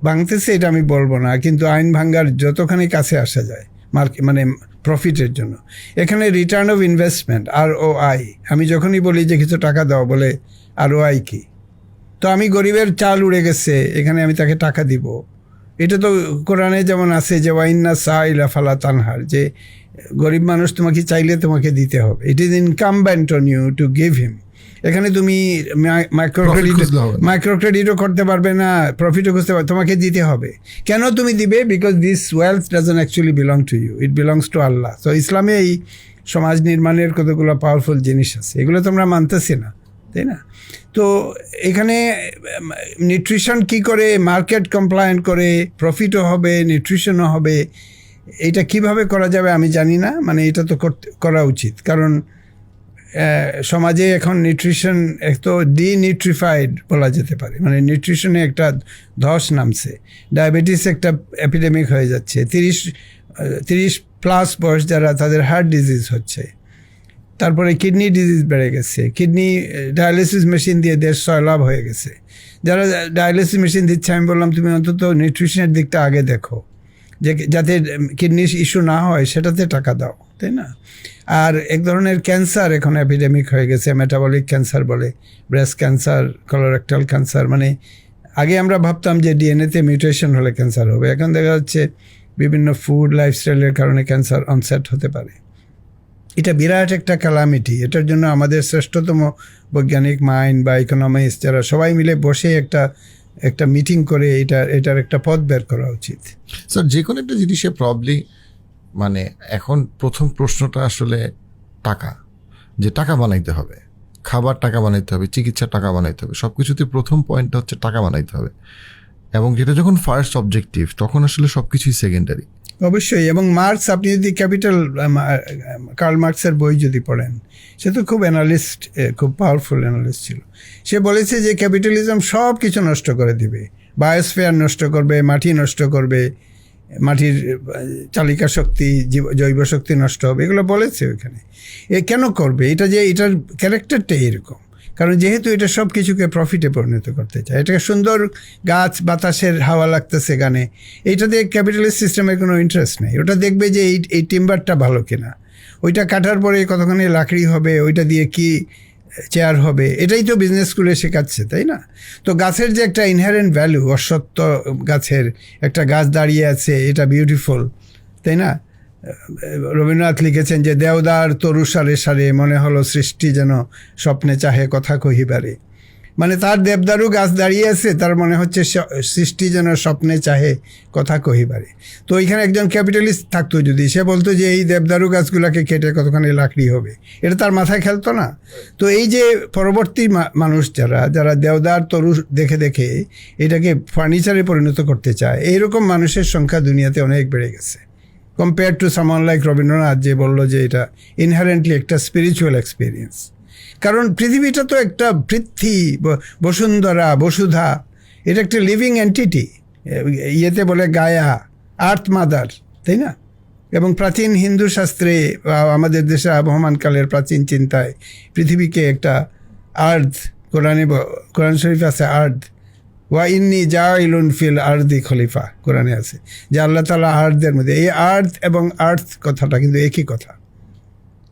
ভাঙতেছে এটা আমি বলবো না, কিন্তু আইন ভাঙার যতখানি কাছে আসা যায়, মানে প্রফিটের জন্য। এখানে রিটার্ন অফ ইনভেস্টমেন্ট ROI, আমি যখনই বলি যে কিছু টাকা দাও বলে ROI কি? তো আমি গরিবের চাল উড়ে গেছে, এখানে আমি তাকে টাকা দিব, এটা তো কোরআনে যেমন আছে যে ওয়াইন্না সাইলা ফালা তানহার, যে গরিব মানুষ তোমাকে চাইলে তোমাকে দিতে হবে, it is incumbent on you to give him. এখানে তুমি মাইক্রো ক্রেডিটও করতে পারবে না, প্রফিটও খুঁজতে পারবে, তোমাকে দিতে হবে। কেন তুমি দিবে? Because this wealth doesn't actually belong to you, it belongs to Allah. তো ইসলামে এই সমাজ নির্মাণের কতগুলো পাওয়ারফুল জিনিস আছে, এগুলো তো আমরা মানতেছি না, তাই না? তো এখানে নিউট্রিশন কি করে মার্কেট কমপ্লায়েন্ট করে প্রফিটও হবে, নিউট্রিশনও হবে, এটা কিভাবে করা যাবে আমি জানি না। মানে এটা তো করা উচিত, কারণ সমাজে এখন নিউট্রিশন এত ডিনিউট্রিফাইড বলা যেতে পারে, মানে নিউট্রিশনে একটা ধস নামছে, ডায়াবেটিস একটা এপিডেমিক হয়ে যাচ্ছে, 30+ বয়স যারা, তাদের হার্ট ডিজিজ হচ্ছে, তারপরে কিডনি ডিজিজ বেড়ে গেছে, কিডনি ডায়ালিসিস মেশিন দিয়ে দেশ সয়লাভ হয়ে গেছে। যারা ডায়ালিসিস মেশিন দিচ্ছে আমি বললাম তুমি অন্তত নিউট্রিশনের দিকটা আগে দেখো, যে যাতে কিডনি ইস্যু না হয় সেটাতে টাকা দাও, তাই না? আর এক ধরনের ক্যান্সার এখন এপিডেমিক হয়ে গেছে, মেটাবলিক ক্যান্সার বলে, ব্রেস্ট ক্যান্সার, কলোরেক্টাল ক্যান্সার। মানে আগে আমরা ভাবতাম যে ডিএনএতে মিউটেশন হলে ক্যান্সার হবে, এখন দেখা যাচ্ছে বিভিন্ন ফুড লাইফস্টাইলের কারণে ক্যান্সার অনসেট হতে পারে। এটা বিরাট একটা ক্যালামিটি। এটার জন্য আমাদের শ্রেষ্ঠতম বৈজ্ঞানিক মাইন্ড বা ইকোনমিস্ট যারা সবাই মিলে বসে একটা মিটিং করে এটার একটা পথ বের করা উচিত। স্যার, যে কোনো একটা জিনিসে প্রবলি মানে এখন প্রথম প্রশ্নটা আসলে টাকা, যে টাকা বানাইতে হবে, খাবার টাকা বানাইতে হবে, চিকিৎসার টাকা বানাইতে হবে, সব কিছুতে প্রথম পয়েন্টটা হচ্ছে টাকা বানাইতে হবে। এবং যেটা যখন ফার্স্ট অবজেক্টিভ তখন আসলে সব কিছুই সেকেন্ডারি। অবশ্যই। এবং মার্কস, আপনি যদি ক্যাপিটাল, কার্ল মার্কসের বই যদি পড়েন, সে তো খুব অ্যানালিস্ট, খুব পাওয়ারফুল অ্যানালিস্ট ছিল। সে বলেছে যে ক্যাপিটালিজম সব কিছু নষ্ট করে দিবে, বায়োস্ফিয়ার নষ্ট করবে, মাটি নষ্ট করবে, মাটির চালিকা শক্তি, জৈব শক্তি নষ্ট হবে, এগুলো বলেছে ওইখানে। এ কেন করবে? এটার ক্যারেক্টারটাই এরকম, কারণ যেহেতু এটা সব কিছুকে প্রফিটে পরিণত করতে চায়, এটাকে সুন্দর গাছ বাতাসের হাওয়া লাগতেছে গানে, এইটাতে ক্যাপিটালিস্ট সিস্টেমের কোনো ইন্টারেস্ট নেই। ওটা দেখবে যে এই টিম্বারটা ভালো কিনা, ওইটা কাটার পরে কতখানি লাকড়ি হবে, ওইটা দিয়ে কি চেয়ার হবে, এটাই তো বিজনেস স্কুলে শেখাচ্ছে, তাই না? তো গাছের যে একটা ইনহেরেন্ট ভ্যালু, অশ্বত্থ গাছের একটা গাছ দাঁড়িয়ে আছে, এটা বিউটিফুল, তাই না? রবীন্দ্রনাথ লিখেছেন যে দেওদার তরু সারে সারে মনে হলো সৃষ্টি যেন স্বপ্নে চাহে কথা কহিবারে। মানে তার দেবদারু গাছ দাঁড়িয়ে আছে, তার মনে হচ্ছে সৃষ্টি যেন স্বপ্নে চাহে কথা কহিবারে। তো ওইখানে একজন ক্যাপিটালিস্ট থাকতো, যদি সে বলতো যে এই দেবদারু গাছগুলোকে কেটে কতখানি লাকড়ি হবে, এটা তার মাথায় খেলতো না। তো এই যে পরবর্তী মানুষ যারা দেওদার তরু দেখে দেখে এটাকে ফার্নিচারে পরিণত করতে চায়, এইরকম মানুষের সংখ্যা দুনিয়াতে অনেক বেড়ে গেছে, compare to someone like Rabindranath, যে বললো যে এটা ইনহারেন্টলি একটা স্পিরিচুয়াল এক্সপিরিয়েন্স। কারণ পৃথিবীটা তো একটা পৃথ্বী, বসুন্ধরা, বসুধা, এটা একটা লিভিং এন্টিটি। ইয়েতে বলে গায়া, আর্থ মাদার, তাই না? এবং প্রাচীন হিন্দু শাস্ত্রে বা আমাদের দেশে আবহমানকালের প্রাচীন চিন্তায় পৃথিবীকে একটা আর্থ, কোরআন শরীফ আছে আর্থ, ওয়া ইন্নি জাইলুন ফিল আর্দি খলিফা, কোরআনে আছে যে আল্লাহ তাআলা আর্থের মধ্যে, এই আর্থ এবং আর্থ কথাটা কিন্তু একই কথা।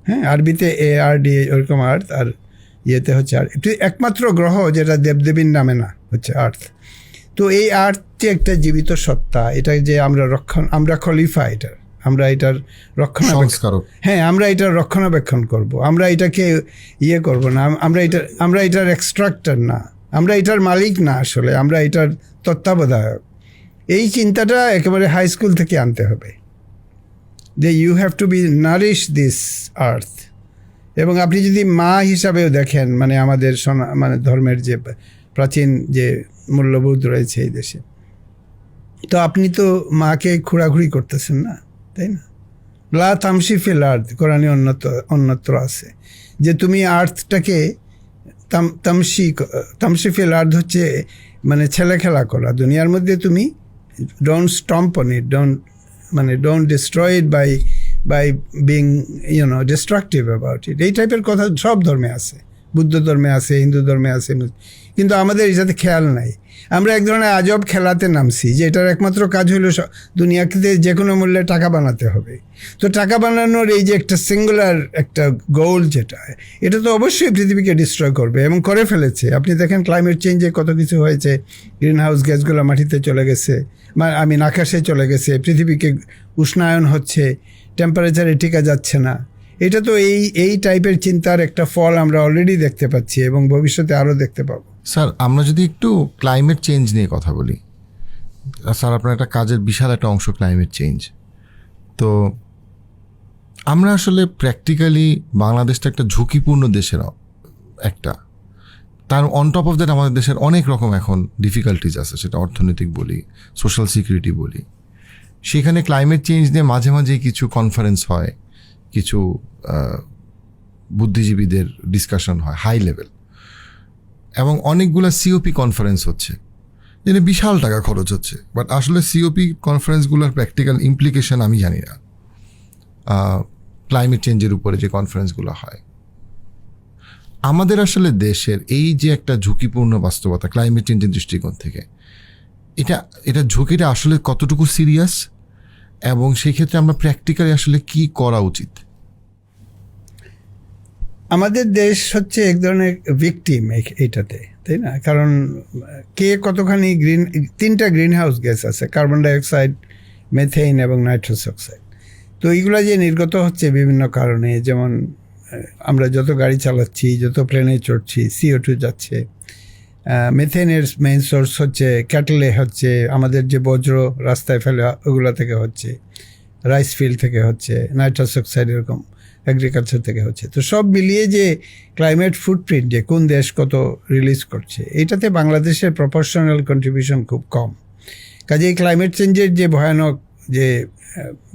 হ্যাঁ, আরবিতে ARD ওরকম আর্থ, আর ইয়েতে হচ্ছে একমাত্র গ্রহ যেটা দেবদেবীর নামে না, হচ্ছে আর্থ। তো এই আর্থ যে একটা জীবিত সত্তা, এটা যে আমরা খলিফা, আমরা এটার রক্ষণাবেক্ষণ, হ্যাঁ, আমরা এটার রক্ষণাবেক্ষণ করব, আমরা এটাকে করব না, আমরা এটার এক্সট্রাক্টর না, আমরা এটার মালিক না, আসলে আমরা এটার তত্ত্বাবধায়ক। এই চিন্তাটা একেবারে হাই স্কুল থেকে আনতে হবে, যে you have to be nourish this earth. এবং আপনি যদি মা হিসাবেও দেখেন, মানে আমাদের মানে ধর্মের যে প্রাচীন যে মূল্যবোধ রয়েছে এই দেশে, তো আপনি তো মাকে ঘোরাঘুরি করতেছেন না, তাই না? লা তামসি ফিল আর্থ, কোরআনে অন্যত্র আছে যে তুমি আর্থটাকে তামসি ফিল আর্থ হচ্ছে মানে ছেলে খেলা করা দুনিয়ার মধ্যে। তুমি don't stomp on it, don't destroy it by being destructive about it. এই টাইপের কথা সব ধর্মে আছে, বুদ্ধ ধর্মে আছে, হিন্দু ধর্মে আছে, কিন্তু আমাদের এটাতে খেয়াল নাই। আমরা এক ধরনের আজব খেলাতে নামছি যে এটার একমাত্র কাজ হলো দুনিয়াতে যে কোনো মূল্যে টাকা বানাতে হবে। তো টাকা বানানোর এই যে একটা সিঙ্গুলার একটা গোল যেটা, এটা তো অবশ্যই পৃথিবীকে ডিস্ট্রয় করবে এবং করে ফেলেছে। আপনি দেখেন ক্লাইমেট চেঞ্জে কত কিছু হয়েছে, গ্রিন হাউস গ্যাসগুলো মাটিতে চলে গেছে, আকাশে চলে গেছে, পৃথিবীকে উষ্ণায়ন হচ্ছে, টেম্পারেচারে টিকা যাচ্ছে না। এটা তো এই টাইপের চিন্তার একটা ফল আমরা অলরেডি দেখতে পাচ্ছি এবং ভবিষ্যতে আরও দেখতে পাবো। স্যার, আমরা যদি একটু ক্লাইমেট চেঞ্জ নিয়ে কথা বলি, স্যার আপনার একটা কাজের বিশাল একটা অংশ ক্লাইমেট চেঞ্জ। তো আমরা আসলে প্র্যাকটিক্যালি বাংলাদেশটা একটা ঝুঁকিপূর্ণ দেশের একটা, তার অন টপ অফ দ্যাট আমাদের দেশের অনেক রকম এখন ডিফিকাল্টিজ আছে, সেটা অর্থনৈতিক বলি, সোশ্যাল সিকিউরিটি বলি। সেখানে ক্লাইমেট চেঞ্জ নিয়ে মাঝে মাঝেই কিছু কনফারেন্স হয়, কিছু বুদ্ধিজীবীদের ডিসকাশন হয় হাই লেভেল, এবং অনেকগুলো সিওপি কনফারেন্স হচ্ছে, যেটা বিশাল টাকা খরচ হচ্ছে। বাট আসলে সিওপি কনফারেন্সগুলোর প্র্যাকটিক্যাল ইমপ্লিকেশন আমি জানি না। ক্লাইমেট চেঞ্জের উপরে যে কনফারেন্সগুলো হয়, আমাদের আসলে দেশের এই যে একটা ঝুঁকিপূর্ণ বাস্তবতা ক্লাইমেট চেঞ্জের দৃষ্টিকোণ থেকে, এটা ঝুঁকিটা আসলে কতটুকু সিরিয়াস, এবং সেই ক্ষেত্রে আমরা প্র্যাকটিক্যালি আসলে কি করা উচিত? আমাদের দেশ হচ্ছে এক ধরনের ভিকটিম এইটাতে, তাই না? কারণ কে কতখানি তিনটা গ্রিন হাউস গ্যাস আছে, কার্বন ডাইঅক্সাইড, মেথেইন এবং নাইট্রাস অক্সাইড। তো এইগুলো যে নির্গত হচ্ছে বিভিন্ন কারণে, যেমন আমরা যত গাড়ি চালাচ্ছি, যত প্লেনে চড়ছি, CO2 যাচ্ছে। মেথেনের মেইন সোর্স হচ্ছে ক্যাটেলে, হচ্ছে আমাদের যে বজ্র রাস্তায় ফেলে ওগুলো থেকে হচ্ছে, রাইস ফিল্ড থেকে হচ্ছে, নাইট্রাস অক্সাইড এরকম এগ্রিকালচার থেকে হচ্ছে। তো সব মিলিয়ে যে ক্লাইমেট ফুটপ্রিন্ট, যে কোন দেশ কত রিলিজ করছে, এটাতে বাংলাদেশের প্রপোর্শনাল কন্ট্রিবিউশন খুব কম। কাজেই ক্লাইমেট চেঞ্জের যে ভয়ানক যে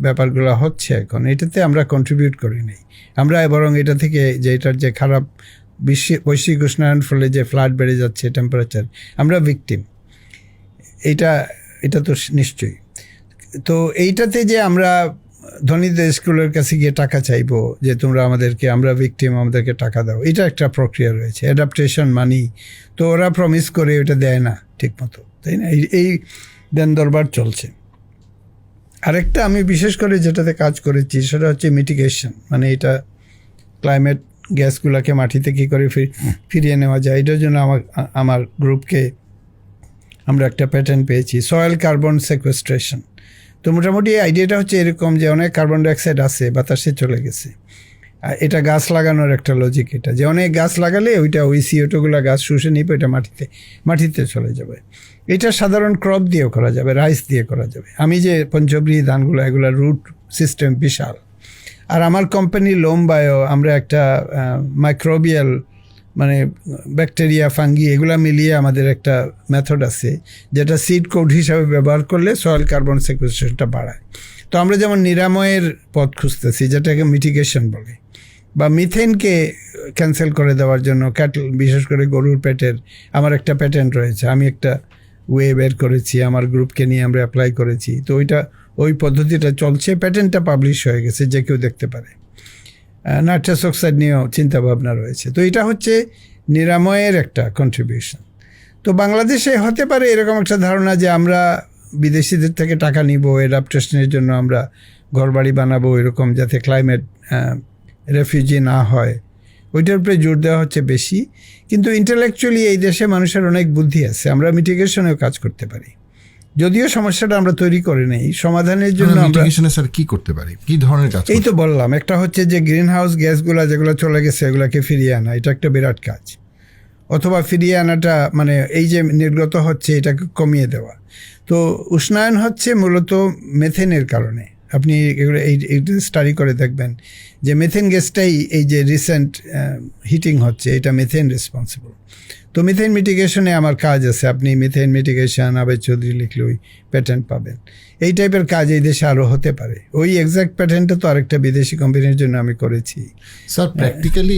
ব্যাপারগুলো হচ্ছে এখন, এটাতে আমরা কন্ট্রিবিউট করি নাই। আমরা বরং এটা থেকে যে এটার যে খারাপ বৈশ্বিক উষ্ণায়ন ফলে যে ফ্লাড বেড়ে যাচ্ছে, টেম্পারেচার, আমরা ভিকটিম। এটা তো নিশ্চয়ই। তো এইটাতে যে আমরা ধনী দেশগুলোর কাছে গিয়ে টাকা চাইবো যে তোমরা আমাদেরকে, আমরা ভিকটিম, আমাদেরকে টাকা দাও, এটা একটা প্রক্রিয়া রয়েছে, অ্যাডাপ্টেশন মানি। তো ওরা প্রমিস করে ওটা দেয় না ঠিক মতো, তাই না? এই দেন দরবার চলছে। আরেকটা আমি বিশেষ করে যেটাতে কাজ করেছি সেটা হচ্ছে মিটিগেশন, মানে এটা ক্লাইমেট গ্যাসগুলোকে মাটিতে কী করে ফিরিয়ে নেওয়া যায়। এটার জন্য আমার গ্রুপকে আমরা একটা প্যাটার্ন পেয়েছি, সয়েল কার্বন সেকুয়েস্ট্রেশন। তো মোটামুটি আইডিয়াটা হচ্ছে এরকম যে অনেক কার্বন ডাইঅক্সাইড আছে, বাতাসে চলে গেছে, এটা গাছ লাগানোর একটা লজিক, এটা যে অনেক গাছ লাগালে ওই CO2গুলো গাছ শুষে নিবে, এটা মাটিতে চলে যাবে। এটা সাধারণ ক্রপ দিয়েও করা যাবে, রাইস দিয়ে করা যাবে। আমি যে পঞ্চব্রী ধানগুলো, এগুলোর রুট সিস্টেম বিশাল। আর আমার কোম্পানি লোমবায়ো, আমরা একটা মাইক্রোবিয়াল মানে ব্যাকটেরিয়া, ফাঙ্গি, এগুলো মিলিয়ে আমাদের একটা মেথড আছে যেটা সিড কোড হিসাবে ব্যবহার করলে সয়েল কার্বন সেকুয়েস্ট্রেশনটা বাড়ায়। তো আমরা যেমন নিরাময়ের পথ খুঁজতেছি, যেটাকে মিটিগেশন বলে, বা মিথেনকে ক্যান্সেল করে দেওয়ার জন্য ক্যাটল, বিশেষ করে গরুর পেটের, আমার একটা প্যাটেন্ট রয়েছে, আমি একটা ওয়ে বের করেছি, আমার গ্রুপকে নিয়ে আমরা অ্যাপ্লাই করেছি। তো ওই পদ্ধতিটা চলছে, প্যাটেন্টটা পাবলিশ হয়ে গেছে, যে কেউ দেখতে পারে। নাইট্রাস অক্সাইড নিয়েও চিন্তাভাবনা রয়েছে। তো এটা হচ্ছে নিরাময়ের একটা কন্ট্রিবিউশন। তো বাংলাদেশে হতে পারে এরকম একটা ধারণা যে আমরা বিদেশিদের থেকে টাকা নিব, অ্যাডাপ্টেশনের জন্য আমরা ঘরবাড়ি বানাবো এরকম, যাতে ক্লাইমেট রেফিউজি না হয়, ওইটার উপরে জোর দেওয়া হচ্ছে বেশি। কিন্তু ইন্টেলেকচুয়ালি এই দেশে মানুষের অনেক বুদ্ধি আছে, আমরা মিটিগেশনেও কাজ করতে পারি। যদিও সমস্যাটা আমরা তৈরি করে নেই, সমাধানের জন্য আমরা স্যার কি করতে পারি, কি ধরনের কাজ? এই তো বললাম, একটা হচ্ছে যে গ্রিন হাউস গ্যাসগুলো যেগুলো চলে গেছে এগুলোকে ফিরিয়ে আনা, এটা একটা বিরাট কাজ। অথবা ফিরিয়ে আনাটা মানে এই যে নির্গত হচ্ছে এটাকে কমিয়ে দেওয়া। তো উষ্ণায়ন হচ্ছে মূলত মেথেনের কারণে। আপনি এগুলো এইটা স্টাডি করে দেখবেন যে মেথেন গ্যাসটাই এই যে রিসেন্ট হিটিং হচ্ছে, এটা মেথেন রেসপন্সিবল। তো মিথেন মিটিগেশনে আমার কাজ আছে, আপনি মিথেন মিটিগেশন আবেদ চৌধুরী লিখলে ওই প্যাটার্ন পাবেন। এই টাইপের কাজ এই দেশে আরও হতে পারে। ওই এক্সাক্ট প্যাটার্নটা তো আরেকটা বিদেশি কোম্পানির জন্য আমি করেছি। স্যার প্র্যাকটিক্যালি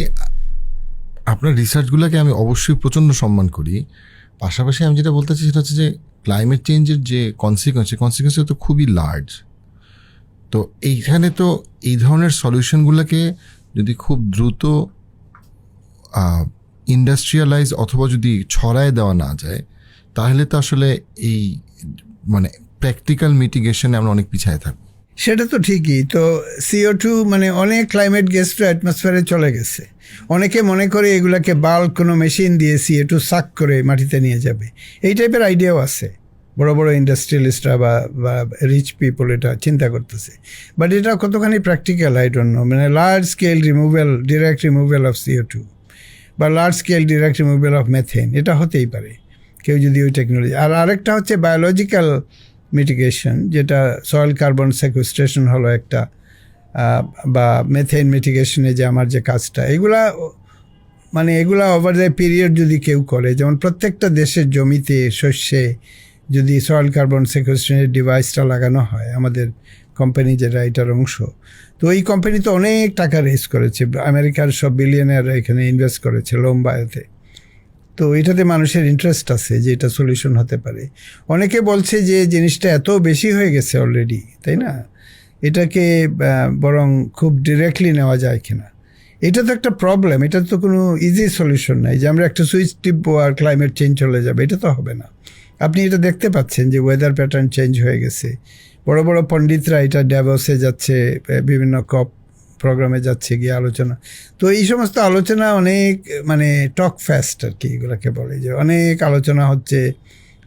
আপনার রিসার্চগুলোকে আমি অবশ্যই প্রচণ্ড সম্মান করি। পাশাপাশি আমি যেটা বলতে চাই সেটা হচ্ছে যে ক্লাইমেট চেঞ্জের যে কনসিকুয়েন্স তো খুবই লার্জ। তো এইখানে তো এই ধরনের সলিউশনগুলোকে যদি খুব দ্রুত ইন্ডাস্ট্রিয়ালাইজ অথবা যদি ছড়ায় দেওয়া না যায়, তাহলে তো আসলে এই মানে প্র্যাকটিক্যাল মিটিগেশনে আমরা অনেক পিছায় থাকবো। সেটা তো ঠিকই। তো CO2 মানে অনেক ক্লাইমেট গ্যাস তো অ্যাটমসফিয়ারে চলে গেছে। অনেকে মনে করে এগুলাকে বাল্ক কোনো মেশিন দিয়ে CO2 সাক করে মাটিতে নিয়ে যাবে, এই টাইপের আইডিয়াও আছে। বড় বড় ইন্ডাস্ট্রিয়ালিস্টরা বা রিচ পিপল এটা চিন্তা করতেছে, বাট এটা কতখানি প্র্যাকটিক্যাল আই ডোন্ট নো। মানে large scale removal, direct removal of CO2 বা large scale direct removal of methane, এটা হতেই পারে কেউ যদি ওই টেকনোলজি। আর আরেকটা হচ্ছে বায়োলজিক্যাল মিটিগেশন, যেটা সয়েল কার্বন সেকুস্ট্রেশন হলো একটা, বা মেথেন মিটিগেশনে যে আমার যে কাজটা, এগুলা ওভার দ্য পিরিয়ড যদি কেউ করে, যেমন প্রত্যেকটা দেশের জমিতে শস্যে যদি সয়েল কার্বন সেকুস্ট্রেশনের ডিভাইসটা লাগানো হয়, আমাদের কোম্পানি যেটা এটার অংশ, তো এই কোম্পানি তো অনেক টাকা রেজ করেছে, আমেরিকার সব বিলিয়নাররা এখানে ইনভেস্ট করেছে লোমবায়োতে। তো এটাতে মানুষের ইন্টারেস্ট আছে যে এটা সলিউশন হতে পারে। অনেকে বলছে যে জিনিসটা এত বেশি হয়ে গেছে অলরেডি, তাই না, এটাকে বরং খুব ডিরেক্টলি নেওয়া যায় কিনা। এটা তো একটা প্রবলেম, এটা তো কোনো ইজি সলিউশন নাই যে আমরা একটা সুইচ টিপবো আর ক্লাইমেট চেঞ্জ চলে যাবে, এটা তো হবে না। আপনি এটা দেখতে পাচ্ছেন যে ওয়েদার প্যাটার্ন চেঞ্জ হয়ে গেছে। বড় বড় পণ্ডিতরা এটা ড্যাভসে যাচ্ছে, বিভিন্ন কপ প্রোগ্রামে যাচ্ছে গিয়ে আলোচনা। তো এই সমস্ত আলোচনা অনেক টক ফেস্ট আর কি এগুলোকে বলে, যে অনেক আলোচনা হচ্ছে,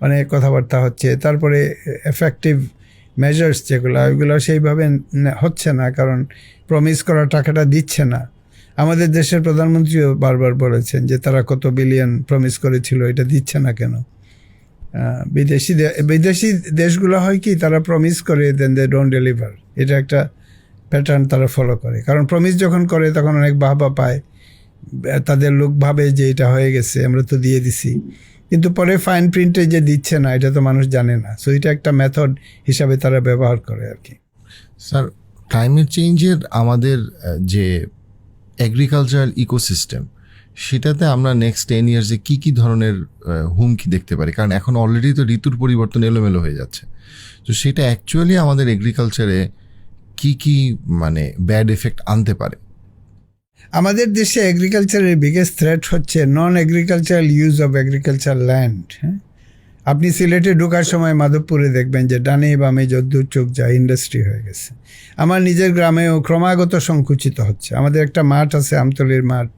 অনেক কথাবার্তা হচ্ছে, তারপরে এফেক্টিভ মেজার্স ওইগুলো সেইভাবে হচ্ছে না, কারণ প্রমিস করা টাকাটা দিচ্ছে না। আমাদের দেশের প্রধানমন্ত্রীও বারবার বলেছেন যে তারা কত বিলিয়ন প্রমিস করেছিল, এটা দিচ্ছে না কেন। বিদেশি দেশগুলো হয় কি, তারা প্রমিস করে দেন দে ডোন্ট ডেলিভার, এটা একটা প্যাটার্ন তারা ফলো করে। কারণ প্রমিস যখন করে তখন অনেক বাহবা পায়, তাদের লোক ভাবে যে এটা হয়ে গেছে, আমরা তো দিয়ে দিছি, কিন্তু পরে ফাইন প্রিন্টে যে দিচ্ছে না এটা তো মানুষ জানে না। সো এটা একটা মেথড হিসাবে তারা ব্যবহার করে আর কি। স্যার, ক্লাইমেট চেঞ্জের আমাদের যে এগ্রিকালচারাল ইকোসিস্টেম, সেটাতে আমরা নেক্সট 10 ইয়ার্সে কী কী ধরনের হুমকি দেখতে পারি? কারণ এখন অলরেডি তো ঋতুর পরিবর্তন এলোমেলো হয়ে যাচ্ছে, তো সেটা অ্যাকচুয়ালি আমাদের এগ্রিকালচারে কি কি ব্যাড এফেক্ট আনতে পারে? আমাদের দেশে এগ্রিকালচারের বিগেস্ট থ্রেট হচ্ছে নন agricultural use of agriculture land. হ্যাঁ, আপনি সিলেটে ঢোকার সময় মাধবপুরে দেখবেন যে ডানে বামে যদ্দূর চোখ যায় ইন্ডাস্ট্রি হয়ে গেছে। আমার নিজের গ্রামেও ক্রমাগত সংকুচিত হচ্ছে। আমাদের একটা মাঠ আছে, আমতলির মাঠ,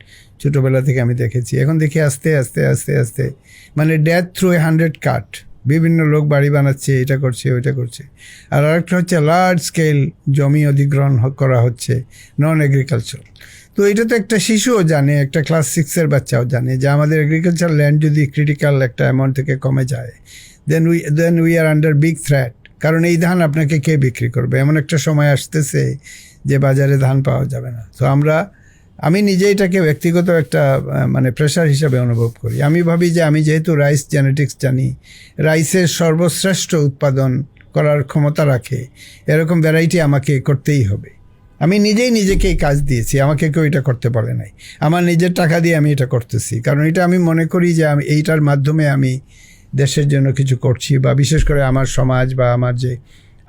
ছোটোবেলা থেকে আমি দেখেছি। এখন দেখি আস্তে আস্তে আস্তে আস্তে ডেথ থ্রু 100 কাট, বিভিন্ন লোক বাড়ি বানাচ্ছে, এটা করছে ওইটা করছে। আর আরেকটা হচ্ছে লার্জ স্কেল জমি অধিগ্রহণ করা হচ্ছে নন এগ্রিকালচার। তো এটা তো একটা শিশুও জানে, একটা ক্লাস 6-এর বাচ্চাও জানে যে আমাদের এগ্রিকালচার ল্যান্ড যদি ক্রিটিক্যাল একটা অ্যামাউন্ট থেকে কমে যায়, then we are under big threat. কারণ এই ধান আপনাকে কে বিক্রি করবে? এমন একটা সময় আসতেছে যে বাজারে ধান পাওয়া যাবে না। তো আমি নিজে এটাকে ব্যক্তিগত একটা প্রেশার হিসাবে অনুভব করি। আমি ভাবি যে আমি যেহেতু রাইস জেনেটিক্স জানি, রাইসের সর্বশ্রেষ্ঠ উৎপাদন করার ক্ষমতা রাখে এরকম ভ্যারাইটি আমাকে করতেই হবে। আমি নিজেই নিজেকে এই কাজ দিয়েছি, আমাকে কেউ এটা করতে বলে নাই। আমার নিজের টাকা দিয়ে আমি এটা করতেছি, কারণ এটা আমি মনে করি যে আমি এইটার মাধ্যমে আমি দেশের জন্য কিছু করছি, বা বিশেষ করে আমার সমাজ বা আমার যে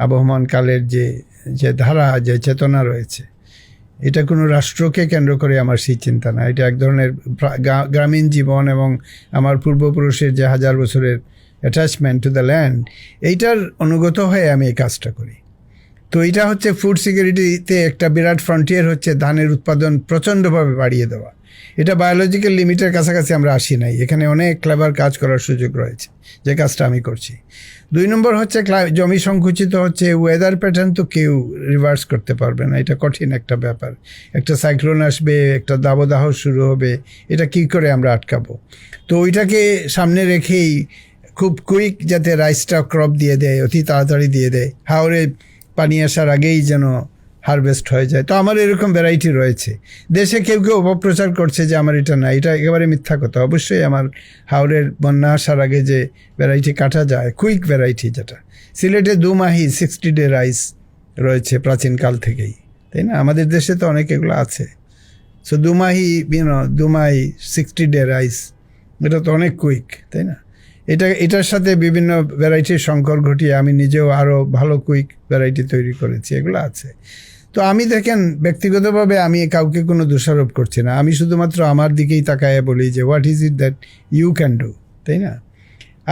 আবহমান কালের যে ধারা, যে চেতনা রয়েছে, এটা কোনো রাষ্ট্রকে কেন্দ্র করে আমার সেই চিন্তা না। এটা এক ধরনের গ্রামীণ জীবন এবং আমার পূর্বপুরুষের যে 1000 বছরের অ্যাটাচমেন্ট টু দ্য ল্যান্ড, এইটার অনুগত হয়ে আমি এই কাজটা করি। তো এটা হচ্ছে ফুড সিকিউরিটিতে একটা বিরাট ফ্রন্টিয়ার হচ্ছে ধানের উৎপাদন প্রচণ্ডভাবে বাড়িয়ে দেওয়া। এটা বায়োলজিক্যাল লিমিটের কাছাকাছি আমরা আসি নাই, এখানে অনেক ক্লেভার কাজ করার সুযোগ রয়েছে, যে কাজটা আমি করছি। 2 নম্বর হচ্ছে জমি সংকুচিত হচ্ছে, ওয়েদার প্যাটার্ন তো কেউ রিভার্স করতে পারবে না, এটা কঠিন একটা ব্যাপার। একটা সাইক্লোন আসবে, একটা দাবদাহ শুরু হবে, এটা কী করে আমরা আটকাবো? তো ওইটাকে সামনে রেখেই খুব কুইক যাতে রাইসটা ক্রপ দিয়ে দেয়, অতি তাড়াতাড়ি দিয়ে দেয়, হাওড়ে পানি আসার আগেই যেন হারভেস্ট হয়ে যায়। তো আমার এরকম ভ্যারাইটি রয়েছে। দেশে কেউ কেউ অপপ্রচার করছে যে আমার এটা না, এটা একেবারে মিথ্যা কথা। অবশ্যই আমার হাওড়ের বন্যা আসার আগে যে ভ্যারাইটি কাটা যায়, কুইক ভ্যারাইটি, যেটা সিলেটে 2 মাহি 60 ডে রাইস রয়েছে প্রাচীনকাল থেকেই, তাই না? আমাদের দেশে তো অনেক এগুলো আছে। সো 2 মাহি 60 ডে রাইস, এটা তো অনেক কুইক, তাই না? এটার সাথে বিভিন্ন ভ্যারাইটির সংকর ঘটিয়ে আমি নিজেও আরও ভালো কুইক ভ্যারাইটি তৈরি করেছি, এগুলো আছে। তো আমি দেখেন ব্যক্তিগতভাবে আমি কাউকে কোনো দোষারোপ করছি না, আমি শুধুমাত্র আমার দিকেই তাকায় বলি যে what is it that you can do, তাই না?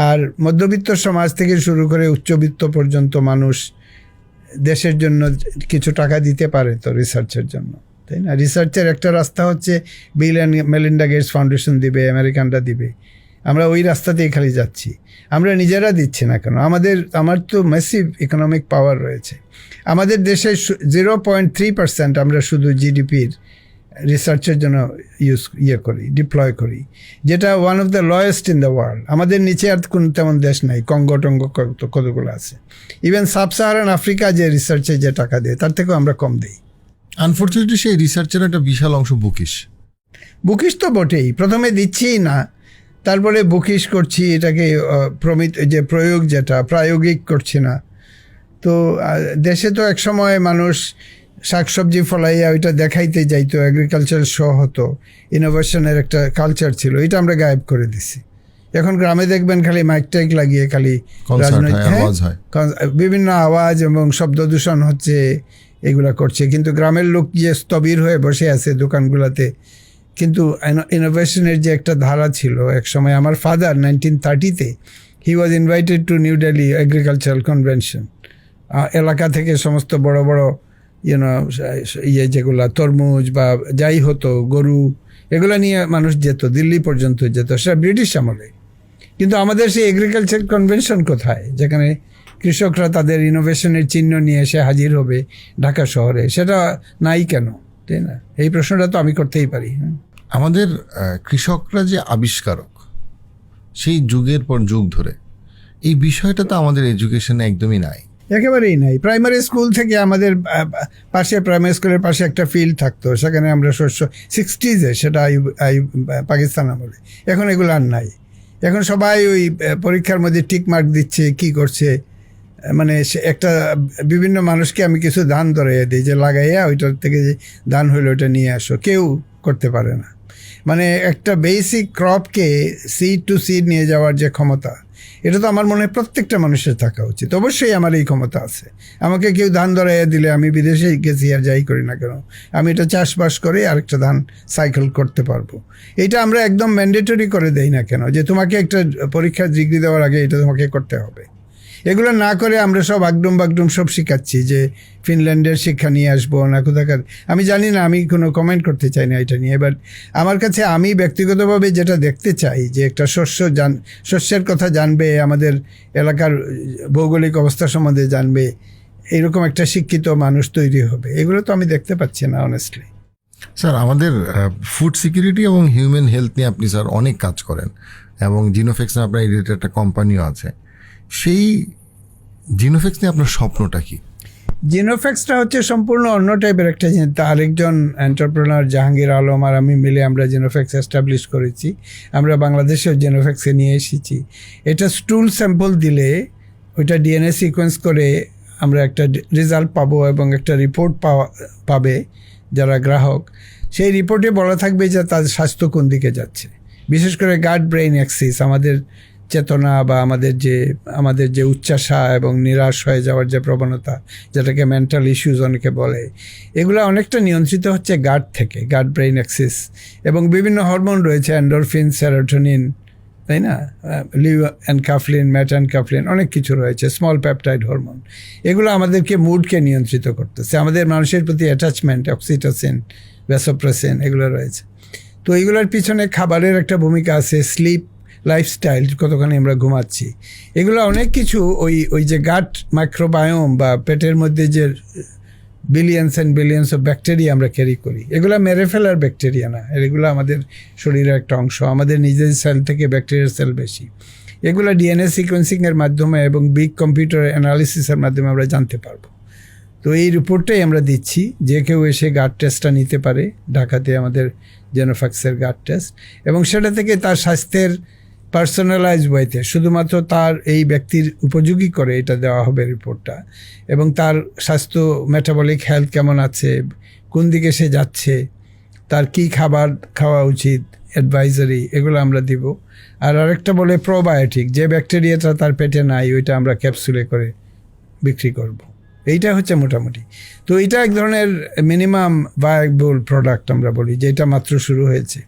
আর মধ্যবিত্ত সমাজ থেকে শুরু করে উচ্চবিত্ত পর্যন্ত মানুষ দেশের জন্য কিছু টাকা দিতে পারে তো রিসার্চের জন্য, তাই না? রিসার্চের একটা রাস্তা হচ্ছে Bill and Melinda Gates foundation দিবে, আমেরিকানরা দিবে, আমরা ওই রাস্তাতেই খালি যাচ্ছি। আমরা নিজেরা দিচ্ছি না কেন? আমার তো ম্যাসিভ ইকোনমিক পাওয়ার রয়েছে। আমাদের দেশে 0.3% আমরা শুধু জিডিপির রিসার্চের জন্য ডিপ্লয় করি, যেটা one of the lowest in the world. আমাদের নিচে আর কোন তেমন দেশ নাই, কঙ্গো টঙ্গো কতগুলো আছে। ইভেন সাব সাহারান আফ্রিকা যে রিসার্চে যে টাকা দেয় তার থেকেও আমরা কম দিই। আনফর্চুনেটলি সেই রিসার্চের একটা বিশাল অংশ বুকিশ তো বটেই, প্রথমে দিচ্ছিই না, তারপরে বুকিশ করছি, এটাকে প্রয়োগ যেটা প্রায়োগিক করছি না। তো দেশে তো একসময় মানুষ শাকসবজি ফলাইয়া ওইটা দেখাইতে যাইতো, এগ্রিকালচার শো হতো, ইনোভেশনের একটা কালচার ছিল, এটা আমরা গায়েব করে দিছি। এখন গ্রামে দেখবেন খালি মাইক টাইক লাগিয়ে খালি বিভিন্ন আওয়াজ এবং শব্দ দূষণ হচ্ছে, এগুলা করছে। কিন্তু গ্রামের লোক যে স্থবির হয়ে বসে আছে দোকানগুলোতে, কিন্তু ইনোভেশনের যে একটা ধারা ছিল এক সময়। আমার ফাদার 1930-তে he was invited to New Delhi agricultural convention. এলাকা থেকে সমস্ত বড় বড় যেগুলা তরমুজ বা যাই হতো, গরু, এগুলো নিয়ে মানুষ যেত, দিল্লি পর্যন্ত যেত, সেটা ব্রিটিশ আমলে। কিন্তু আমাদের সেই এগ্রিকালচার কনভেনশন কোথায়, যেখানে কৃষকরা তাদের ইনোভেশনের চিহ্ন নিয়ে এসে হাজির হবে ঢাকা শহরে? সেটা নাই কেন, তাই না? এই প্রশ্নটা তো আমি করতেই পারি। আমাদের কৃষকরা যে আবিষ্কারক সেই যুগের পর যুগ ধরে, এই বিষয়টা তো আমাদের এডুকেশনে একদমই নাই, একেবারেই নাই। প্রাইমারি স্কুল থেকে আমাদের পাশে, প্রাইমারি স্কুলের পাশে একটা ফিল্ড থাকতো, সেখানে আমরা শস্য 60s-এ, সেটা পাকিস্তান আমলে। এখন এগুলো আর নাই। এখন সবাই ওই পরীক্ষার মধ্যে টিক মার্ক দিচ্ছে, কি করছে, মানে একটা বিভিন্ন মানুষকে আমি কিছু ধান ধরাইয়া দিই যে লাগাইয়া ওইটার থেকে যে ধান হইলো ওইটা নিয়ে আসো, কেউ করতে পারে না। মানে একটা বেসিক ক্রপকে সিড টু সিড নিয়ে যাওয়ার যে ক্ষমতা, এটা তো আমার মনে হয় প্রত্যেকটা মানুষের থাকা উচিত। অবশ্যই আমার এই ক্ষমতা আছে। আমাকে কেউ ধান ধরাইয়া দিলে, আমি বিদেশে গেছি আর যাই করি না কেন, আমি এটা চাষবাস করে আরেকটা ধান সাইকেল করতে পারবো। এটা আমরা একদম ম্যান্ডেটরি করে দেই না কেন, যে তোমাকে একটা পরীক্ষার ডিগ্রি দেওয়ার আগে এটা তোমাকে করতে হবে। এগুলো না করে আমরা সব বাগডুম সব শিখাচ্ছি, যে ফিনল্যান্ডের শিক্ষা নিয়ে আসবো না কোথাকার। আমি জানি না, আমি কোনো কমেন্ট করতে চাই না এটা নিয়ে। এবার আমার কাছে, আমি ব্যক্তিগতভাবে যেটা দেখতে চাই, যে একটা শস্যের কথা জানবে, আমাদের এলাকার ভৌগোলিক অবস্থা সম্বন্ধে জানবে, এরকম একটা শিক্ষিত মানুষ তৈরি হবে। এগুলো তো আমি দেখতে পাচ্ছি না অনেস্টলি। স্যার, আমাদের ফুড সিকিউরিটি এবং হিউম্যান হেলথ নিয়ে আপনি স্যার অনেক কাজ করেন, এবং জিনোফেক্স নামে আপনার রিলেটেড একটা কোম্পানিও আছে। সেই জিনোফেক্স নিয়ে আপনার স্বপ্নটা কি? জিনোফেক্সটা হচ্ছে সম্পূর্ণ অন্য টাইপের একটা জিনিস। আরেকজন এন্টারপ্রেনার জাহাঙ্গীর আলম আর আমি মিলে আমরা জিনোফেক্স এস্টাবলিশ করেছি। আমরা বাংলাদেশেও জিনোফেক্সে নিয়ে এসেছি। এটা স্টুল স্যাম্পল দিলে ওইটা ডিএনএ সিকোয়েন্স করে আমরা একটা রেজাল্ট পাবো, এবং একটা রিপোর্ট পাবে যারা গ্রাহক। সেই রিপোর্টে বলা থাকবে যে তাদের স্বাস্থ্য কোন দিকে যাচ্ছে। বিশেষ করে গাট ব্রেইন অ্যাক্সিস, আমাদের চেতনা বা আমাদের যে উচ্চাশা এবং নিরাশ হয়ে যাওয়ার যে প্রবণতা, যেটাকে মেন্টাল ইস্যুজ অনেকে বলে, এগুলো অনেকটা নিয়ন্ত্রিত হচ্ছে গাট থেকে, গাট ব্রেইন অ্যাক্সিস। এবং বিভিন্ন হরমোন রয়েছে, এন্ডোরফিন, সেরোটোনিন, তাই না, লিউএনকাফলিন, মেটানকাফলিন, অনেক কিছু রয়েছে, স্মল পেপটাইড হরমোন। এগুলো আমাদেরকে মুডকে নিয়ন্ত্রিত করতেছে, আমাদের মানুষের প্রতি অ্যাটাচমেন্ট, অক্সিটোসিন, ভ্যাসোপ্রেসিন, এগুলো রয়েছে। তো এইগুলোর পিছনে খাবারের একটা ভূমিকা আছে, স্লিপ, লাইফস্টাইল, কতখানি আমরা ঘুমাচ্ছি, এগুলো অনেক কিছু। ওই যে গাট মাইক্রোবায়োম বা পেটের মধ্যে যে billions and billions of bacteria আমরা ক্যারি করি, এগুলো মেরে ফেলার ব্যাকটেরিয়া না, এগুলো আমাদের শরীরের একটা অংশ। আমাদের নিজের সেল থেকে ব্যাকটেরিয়ার সেল বেশি। এগুলো ডিএনএ সিকোয়েন্সিংয়ের মাধ্যমে এবং বিগ কম্পিউটার অ্যানালিসিসের মাধ্যমে আমরা জানতে পারবো। তো এই রিপোর্টটাই আমরা দিচ্ছি, যে কেউ এসে গাট টেস্টটা নিতে পারে ঢাকাতে, আমাদের জিনোফেক্সের গাট টেস্ট, এবং সেটা থেকে তার স্বাস্থ্যের পার্সোনালাইজ ওয়েতে শুধুমাত্র তার এই ব্যক্তির উপযোগী করে এটা দেওয়া হবে রিপোর্টটা, এবং তার স্বাস্থ্য, মেটাবলিক হেলথ কেমন আছে, কোন দিকে সে যাচ্ছে, তার কি খাবার খাওয়া উচিত, অ্যাডভাইজারি, এগুলো আমরা দিব। আর আরেকটা বলে প্রোবায়োটিক, যে ব্যাকটেরিয়াটা তার পেটে নাই, ওইটা আমরা ক্যাপসুলে করে বিক্রি করব। এইটা হচ্ছে মোটামুটি। তো এটা এক ধরনের মিনিমাম ভায়াবল প্রোডাক্ট আমরা বলি, যে এটা মাত্র শুরু হয়েছে।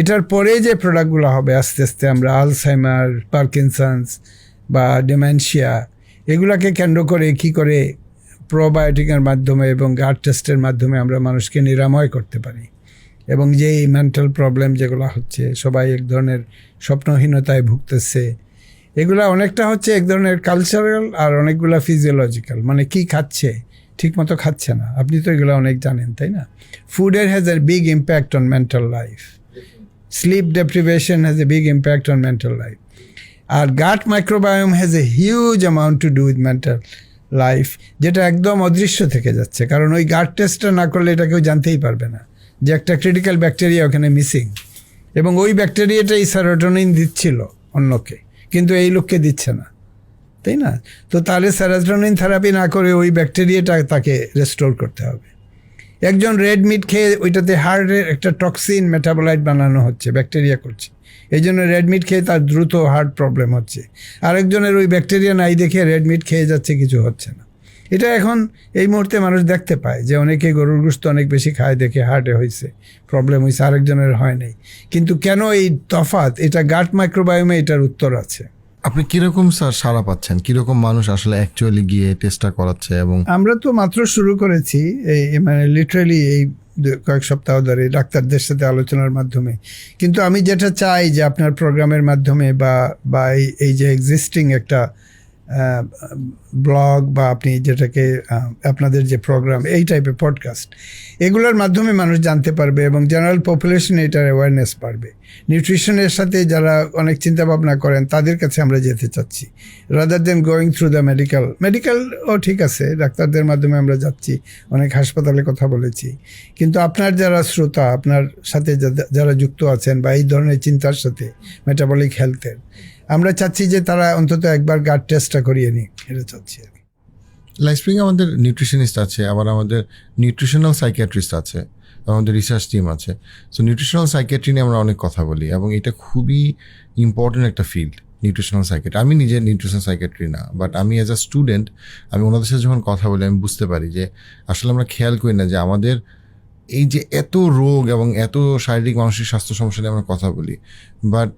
এটার পরে যে প্রোডাক্টগুলো হবে আস্তে আস্তে, আমরা আলসাইমার, পার্কিনসন্স বা ডিমেনশিয়া, এগুলাকে কেন্দ্র করে কি করে প্রোবায়োটিকের মাধ্যমে এবং গাট টেস্টের মাধ্যমে আমরা মানুষকে নিরাময় করতে পারি। এবং যেই মেন্টাল প্রবলেম যেগুলো হচ্ছে, সবাই এক ধরনের স্বপ্নহীনতায় ভুগতেছে, এগুলা অনেকটা হচ্ছে এক ধরনের কালচারাল আর অনেকগুলা ফিজিওলজিক্যাল। মানে কি খাচ্ছে, ঠিক মতো খাচ্ছে না। আপনি তো এগুলো অনেক জানেন, তাই না? ফুডের has a big impact on mental life. Sleep deprivation has a big impact on mental life. Our gut microbiome has a huge amount to do with mental life, যেটা একদম অদৃশ্য থেকে যাচ্ছে। কারণ ওই গাট টেস্টটা না করলে এটা কেউ জানতেই পারবে না যে একটা ক্রিটিক্যাল ব্যাকটেরিয়া ওখানে মিসিং, এবং ওই ব্যাকটেরিয়াটাই সেরোটোনিন দিচ্ছিল অন্যকে, কিন্তু এই লোককে দিচ্ছে না, তাই না? তো তাহলে সেরোটোনিন থেরাপি না করে ওই ব্যাকটেরিয়াটা তাকে রেস্টোর করতে হবে। একজন রেড মিট খেয়ে ওইটাতে হার্টের একটা টক্সিন মেটাবোলাইট বানানো হচ্ছে, ব্যাকটেরিয়া করছে, এই জন্য রেড মিট খেয়ে তার দ্রুত হার্ট প্রবলেম হচ্ছে। আরেকজনের ওই ব্যাকটেরিয়া নাই দেখে রেড মিট খেয়ে যাচ্ছে, কিছু হচ্ছে না। এটা এখন এই মুহূর্তে মানুষ দেখতে পায় যে অনেকে গরুর গোশত অনেক বেশি খায় দেখে হার্টে হয়েছে প্রবলেম, হয়েছে, আরেকজনের হয় নাই। কিন্তু কেন এই তফাৎ, এটা গাট মাইক্রোবায়োমে এটার উত্তর আছে। আপনি কিরকম স্যার সাড়া পাচ্ছেন, কিরকম মানুষ আসলে অ্যাকচুয়ালি গিয়ে টেস্টটা করাচ্ছে? এবং আমরা তো মাত্র শুরু করেছি, এই মানে লিটারালি এই কয়েক সপ্তাহ ধরে ডাক্তারদের সাথে আলোচনার মাধ্যমে। কিন্তু আমি যেটা চাই যে আপনার প্রোগ্রামের মাধ্যমে বা এই যে এক্সিস্টিং একটা ব্লগ বা আপনি যেটাকে আপনাদের যে প্রোগ্রাম, এই টাইপের পডকাস্ট, এগুলোর মাধ্যমে মানুষ জানতে পারবে এবং জেনারেল পপুলেশন এটার অ্যাওয়ারনেস পারবে। নিউট্রিশনের সাথে যারা অনেক চিন্তা ভাবনা করেন তাদের কাছে আমরা যেতে চাচ্ছি, rather then going through the মেডিকেলও ঠিক আছে, ডাক্তারদের মাধ্যমে আমরা যাচ্ছি, অনেক হাসপাতালে কথা বলেছি। কিন্তু আপনার যারা শ্রোতা, আপনার সাথে যারা যুক্ত আছেন বা এই ধরনের চিন্তার সাথে, মেটাবলিক হেলথের, আমরা চাচ্ছি যে তারা অন্তত একবার গাট টেস্টটা করিয়ে নিক, এটা চাচ্ছি আর কি। লাইফস্প্রিং আমাদের নিউট্রিশনিস্ট আছে, আবার আমাদের নিউট্রিশনাল সাইকিয়াট্রিস্ট আছে, আমাদের রিসার্চ টিম আছে। সো নিউট্রিশনাল সাইকিয়াট্রি নিয়ে আমরা অনেক কথা বলি এবং এটা খুবই ইম্পর্টেন্ট একটা ফিল্ড, নিউট্রিশনাল সাইকিয়াট্রি। আমি নিজে নিউট্রিশনাল সাইকিয়াট্রি না, বাট আমি অ্যাজ আ স্টুডেন্ট আমি ওনাদের সাথে যখন কথা বলি আমি বুঝতে পারি যে আসলে আমরা খেয়াল করি না যে আমাদের এই যে এত রোগ এবং এত শারীরিক মানসিক স্বাস্থ্য সমস্যা নিয়ে আমরা কথা বলি, বাট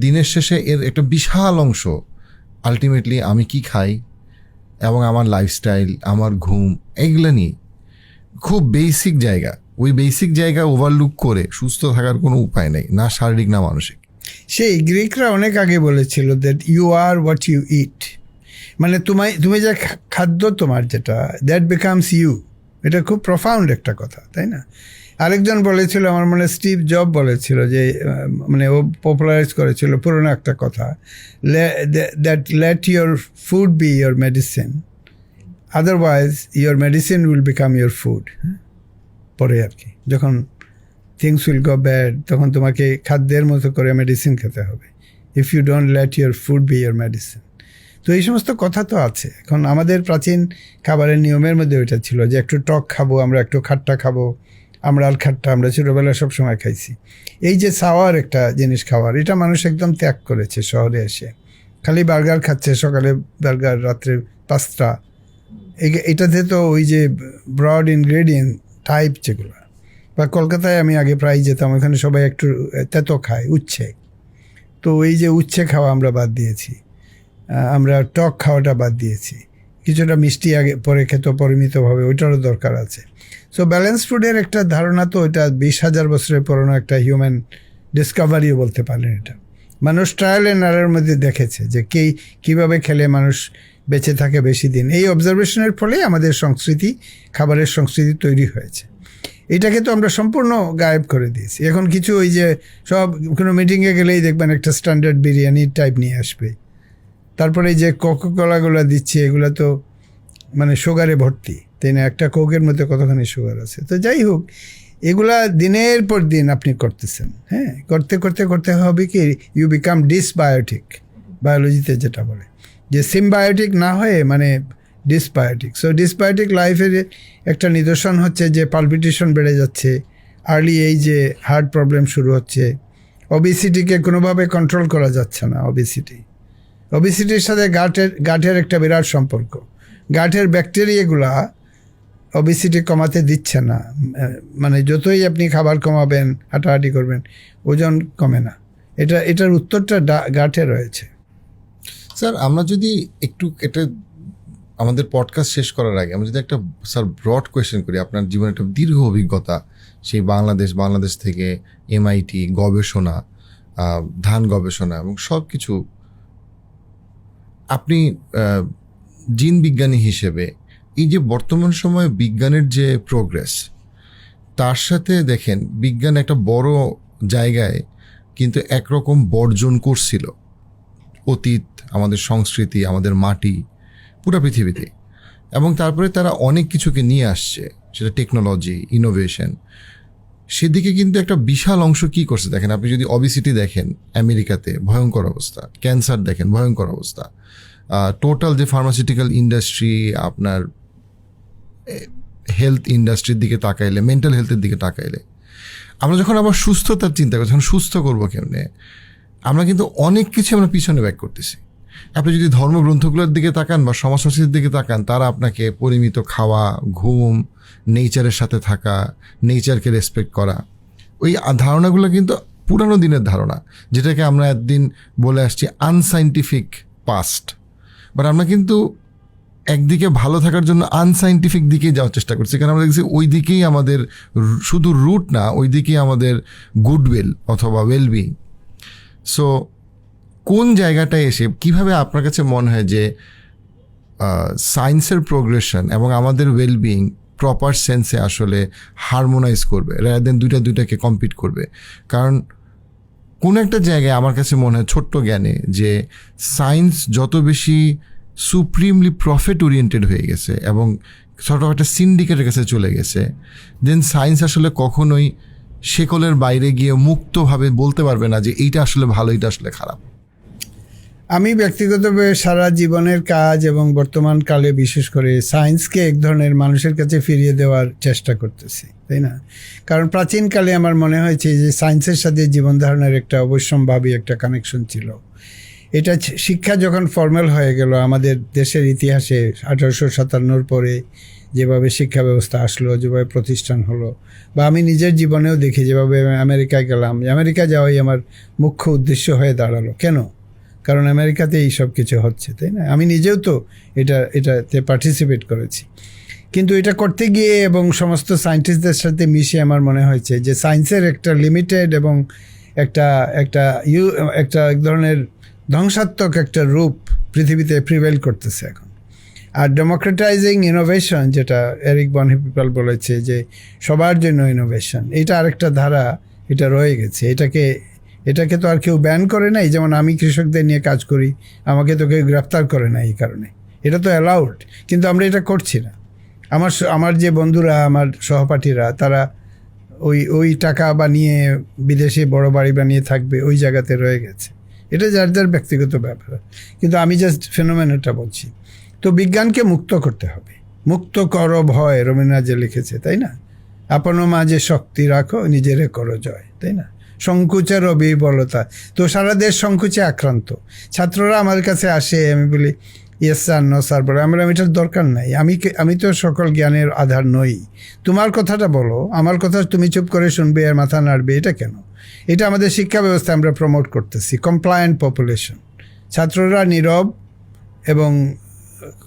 দিনের শেষে এর একটা বিশাল অংশ আলটিমেটলি আমি কি খাই এবং আমার লাইফস্টাইল, আমার ঘুম, এইগুলো নিয়ে খুব বেসিক জায়গা। ওই বেসিক জায়গা ওভারলুক করে সুস্থ থাকার কোনো উপায় নেই, না শারীরিক না মানসিক। সেই গ্রিকরা অনেক আগে বলেছিল that you are what you eat, মানে তুমি যে খাদ্য তোমার যেটা, দ্যাট বিকামস ইউ। এটা খুব প্রফাউন্ড একটা কথা, তাই না? আরেকজন বলেছিল, আমার মনে স্টিভ জব বলেছিল যে, মানে ও পপুলারাইজ করেছিল পুরোনো একটা কথা, that late your food be your medicine, otherwise your medicine will become your food. পরে আর কি যখন থিংস উইল গো ব্যাড, তখন তোমাকে খাদ্যের মতো করে মেডিসিন খেতে হবে, if you don't let your food be your medicine. তো এই সমস্ত কথা তো আছে। এখন আমাদের প্রাচীন খাবারের নিয়মের মধ্যে ওইটা ছিল যে একটু টক খাবো আমরা, একটু খাট্টা খাবো, আমরা আর খাট্টা আমরা ছোটোবেলায় সবসময় খাইছি। এই যে সাওয়ার একটা জিনিস খাওয়ার, এটা মানুষ একদম ত্যাগ করেছে শহরে এসে। খালি বার্গার খাচ্ছে, সকালে বার্গার, রাত্রে পাস্তা। এটাতে তো ওই যে ব্রড ইনগ্রেডিয়েন্ট টাইপ যেগুলো, বা কলকাতায় আমি আগে প্রায় যেতাম, ওখানে সবাই একটু তেতো খায়, উচ্ছে। তো এই যে উচ্ছে খাওয়া আমরা বাদ দিয়েছি, আমরা টক খাওয়াটা বাদ দিয়েছি, কিছুটা মিষ্টি আগে পরে খেতে পরিমিতভাবে, ওইটারও দরকার আছে। সো ব্যালেন্স ফুডের একটা ধারণা তো এটা 20,000 বছরের পুরনো একটা হিউম্যান ডিসকভারিও বলতে পারেন। এটা মানুষ ট্রায়াল এন্ড এররের মধ্যে দেখেছে যে কীভাবে খেলে মানুষ বেঁচে থাকে বেশি দিন। এই অবজারভেশনের ফলে আমাদের সংস্কৃতি, খাবারের সংস্কৃতি তৈরি হয়েছে। এটাকে তো আমরা সম্পূর্ণ গায়েব করে দিয়েছি। এখন কিছু ওই যে সব কোনো মিটিংয়ে গেলেই দেখবেন একটা স্ট্যান্ডার্ড বিরিয়ানি টাইপ নিয়ে আসবে, তারপরে যে কোকাকোলাগুলো দিচ্ছে এগুলো তো মানে সুগারে ভর্তি, তাই না? একটা কোকের মধ্যে কতখানি সুগার আছে। তো যাই হোক, এগুলা দিনের পর দিন আপনি করতেছেন, হ্যাঁ, করতে করতে করতে হবে কি, ইউ বিকাম ডিসবায়োটিক, বায়োলজিতে যেটা বলে, যে সিমবায়োটিক না হয়ে মানে ডিসবায়োটিক। সো ডিসবায়োটিক লাইফের একটা নিদর্শন হচ্ছে যে পালপিটেশন বেড়ে যাচ্ছে, আর্লি এই যে হার্ট প্রবলেম শুরু হচ্ছে, ওবেসিটিকে কোনোভাবে কন্ট্রোল করা যাচ্ছে না। ওবেসিটির সাথে গাটের একটা বিরাট সম্পর্ক। গাটের ব্যাকটেরিয়াগুলা ওবেসিটি কমাতে দিচ্ছে না। মানে যতই আপনি খাবার কমাবেন, হাঁটাহাঁটি করবেন, ওজন কমে না। এটার উত্তরটা গাটে রয়েছে। স্যার আমরা যদি একটু এটা আমাদের পডকাস্ট শেষ করার আগে আমরা যদি একটা স্যার ব্রড কোয়েশ্চেন করি, আপনার জীবনে একটা দীর্ঘ অভিজ্ঞতা, সেই বাংলাদেশ থেকে MIT গবেষণা, ধান গবেষণা এবং সব কিছু, আপনি জিন বিজ্ঞানী হিসেবে এই যে বর্তমান সময়ে বিজ্ঞানের যে প্রোগ্রেস, তার সাথে দেখেন বিজ্ঞান একটা বড় জায়গায় কিন্তু একরকম বর্জন করছিল অতীত, আমাদের সংস্কৃতি, আমাদের মাটি, পুরো পৃথিবীতে। এবং তারপরে তারা অনেক কিছুকে নিয়ে আসছে, সেটা টেকনোলজি, ইনোভেশন। সেদিকে কিন্তু একটা বিশাল অংশ কি করছে দেখেন, আপনি যদি ওবেসিটি দেখেন আমেরিকাতে ভয়ঙ্কর অবস্থা, ক্যান্সার দেখেন ভয়ঙ্কর অবস্থা, টোটাল যে ফার্মাসিউটিক্যাল ইন্ডাস্ট্রি, আপনার হেলথ ইন্ডাস্ট্রির দিকে তাকাইলে, মেন্টাল হেলথের দিকে তাকাইলে, আমরা যখন আবার সুস্থতার চিন্তা করি, যখন সুস্থ করবো কেমনে, আমরা কিন্তু অনেক কিছু আমরা পিছনে ব্যাক করতেছি। আপনি যদি ধর্মগ্রন্থগুলোর দিকে তাকান বা সমাজ সংস্কৃতির দিকে তাকান, তারা আপনাকে পরিমিত খাওয়া, ঘুম, নেচারের সাথে থাকা, নেচারকে রেসপেক্ট করা, ওই ধারণাগুলো কিন্তু পুরানো দিনের ধারণা, যেটাকে আমরা একদিন বলে আসছি আনসাইন্টিফিক পাস্ট। বাট আমরা কিন্তু একদিকে ভালো থাকার জন্য আনসাইন্টিফিক দিকেই যাওয়ার চেষ্টা করছি, কারণ আমরা দেখছি ওই দিকেই আমাদের শুধু রুট না, ওই দিকেই আমাদের গুডউইল অথবা ওয়েলবিং। সো কোন জায়গাটায় এসে কিভাবে আপনার কাছে মনে হয় যে সায়েন্সের প্রোগ্রেশন এবং আমাদের ওয়েলবিং প্রপার সেন্সে আসলে হারমোনাইজ করবে, রাদার দেন দুইটাকে কম্পিট করবে? কারণ কোন একটা জায়গায় আমার কাছে মনে হয় ছোট্ট জ্ঞানে যে সায়েন্স যত বেশি সুপ্রিমলি প্রফিট ওরিয়েন্টেড হয়ে গেছে এবং ছোট একটা সিন্ডিকেটের কাছে চলে গেছে, দেন সায়েন্স আসলে কখনোই শেকলের বাইরে গিয়ে মুক্তভাবে বলতে পারবে না যে এইটা আসলে ভালো, এইটা আসলে খারাপ। আমি ব্যক্তিগতভাবে সারা জীবনের কাজ এবং বর্তমান কালে বিশেষ করে সায়েন্সকে এক ধরনের মানুষের কাছে ফিরিয়ে দেওয়ার চেষ্টা করতেছি, তাই না? কারণ প্রাচীনকালে আমার মনে হয়েছে যে সায়েন্সের সাথে জীবন ধারণের একটা অবশ্যম্ভাবী একটা কানেকশন ছিল। এটা শিক্ষা যখন ফর্মাল হয়ে গেল আমাদের দেশের ইতিহাসে 1857 পরে যেভাবে শিক্ষা ব্যবস্থা আসলো, যেভাবে প্রতিষ্ঠান হলো, বা আমি নিজের জীবনেও দেখি যেভাবে আমেরিকায় গেলাম, আমেরিকা যাওয়াই আমার মুখ্য উদ্দেশ্য হয়ে দাঁড়ালো। কেন? কারণ আমেরিকাতে এই সব কিছু হচ্ছে, তাই না? আমি নিজেও তো এটাতে পার্টিসিপেট করেছি। কিন্তু এটা করতে গিয়ে এবং সমস্ত সায়েন্টিস্টদের সাথে মিশে আমার মনে হয়েছে যে সায়েন্সের একটা লিমিটেড এবং একটা এক ধরনের ধ্বংসাত্মক একটা রূপ পৃথিবীতে প্রিভেল করতেছে এখন। আর ডেমোক্রেটাইজিং ইনোভেশন, যেটা এরিক বন হিপল বলেছে যে সবার জন্য ইনোভেশন, এটা আরেকটা ধারা, এটা রয়ে গেছে। এটাকে তো আর কেউ ব্যান করে নাই। যেমন আমি কৃষকদের নিয়ে কাজ করি, আমাকে তো কেউ গ্রেফতার করে না এই কারণে, এটা তো অ্যালাউড, কিন্তু আমরা এটা করছি না। আমার যে বন্ধুরা, আমার সহপাঠীরা, তারা ওই টাকা বানিয়ে বিদেশে বড় বাড়ি বানিয়ে থাকবে, ওই জায়গাতে রয়ে গেছে। এটা যার যার ব্যক্তিগত ব্যাপার, কিন্তু আমি জাস্ট ফেনোমেনটা বলছি। তো বিজ্ঞানকে মুক্ত করতে হবে। মুক্ত করো ভয়, রবীন্দ্রনাথ যে লিখেছে, তাই না? আপন মাঝে শক্তি রাখো, নিজেরে করো জয়, তাই না? সংকুচের অবিবলতা। তো সারা দেশ সংকুচে আক্রান্ত। ছাত্ররা আমার কাছে আসে, আমি বলি ইয়েস স্যার, নো স্যার, বলে আমরা এটার দরকার নাই। আমি তো সকল জ্ঞানের আধার নই। তোমার কথাটা বলো, আমার কথা তুমি চুপ করে শুনবে আর মাথা নাড়বে, এটা কেন? এটা আমাদের শিক্ষা ব্যবস্থা আমরা প্রমোট করতেছি, কমপ্লায়েন্ট পপুলেশন। ছাত্ররা নীরব এবং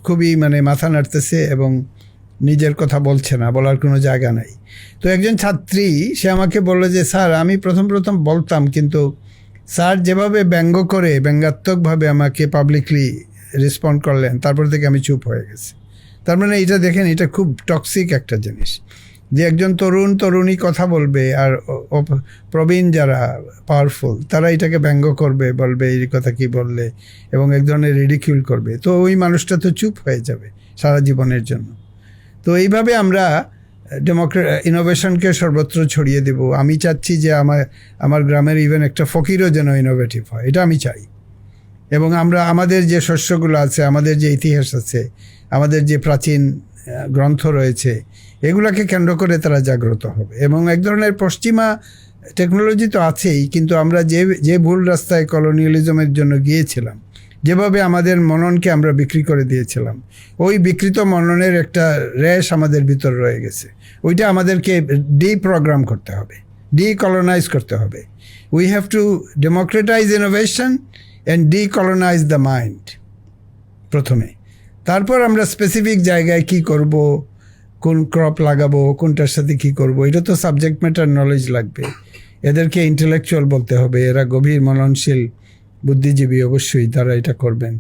খুবই মাথা নাড়তেছে এবং নিজের কথা বলছে না, বলার কোনো জায়গা নাই। তো একজন ছাত্রী, সে আমাকে বললো যে স্যার, আমি প্রথম বলতাম, কিন্তু স্যার যেভাবে ব্যঙ্গাত্মকভাবে আমাকে পাবলিকলি রেসপন্ড করলেন, তারপর থেকে আমি চুপ হয়ে গেছি। তার মানে এটা দেখেন, এটা খুব টক্সিক একটা জিনিস যে একজন তরুণী কথা বলবে আর প্রবীণ যারা পাওয়ারফুল তারা এটাকে ব্যঙ্গ করবে, বলবে এই কথা কি বললে, এবং এক ধরনের রিডিকিউল করবে। তো ওই মানুষটা তো চুপ হয়ে যাবে সারা জীবনের জন্য। তো এইভাবে আমরা ইনোভেশনকে সর্বত্র ছড়িয়ে দেব। আমি চাচ্ছি যে আমার গ্রামের ইভেন একটা ফকিরও যেন ইনোভেটিভ হয়, এটা আমি চাই। এবং আমাদের যে শস্যগুলো আছে, আমাদের যে ইতিহাস আছে, আমাদের যে প্রাচীন গ্রন্থ রয়েছে, এগুলাকে কেন্দ্র করে তারা জাগ্রত হবে। এবং এক ধরনের পশ্চিমা টেকনোলজি তো আছেই, কিন্তু আমরা যে ভুল রাস্তায় কলোনিয়ালিজমের জন্য গিয়েছিলাম, যেভাবে আমাদের মননকে আমরা বিক্রি করে দিয়েছিলাম, ওই বিকৃত মননের একটা রেশ আমাদের ভিতর রয়ে গেছে। ওইটা আমাদেরকে ডিপ্রোগ্রাম করতে হবে, ডিকলোনাইজ করতে হবে। We have to democratize innovation and decolonize the mind প্রথমে। তারপর আমরা স্পেসিফিক জায়গায় কি করব, কোন ক্রপ লাগাবো, কোনটার সাথে কি করব, এটা তো সাবজেক্ট ম্যাটার নলেজ লাগবে। এদেরকে ইন্টেলেকচুয়াল বলতে হবে, এরা গভীর মননশীল বুদ্ধিজীবী, অবশ্যই তারা এটা করবেন।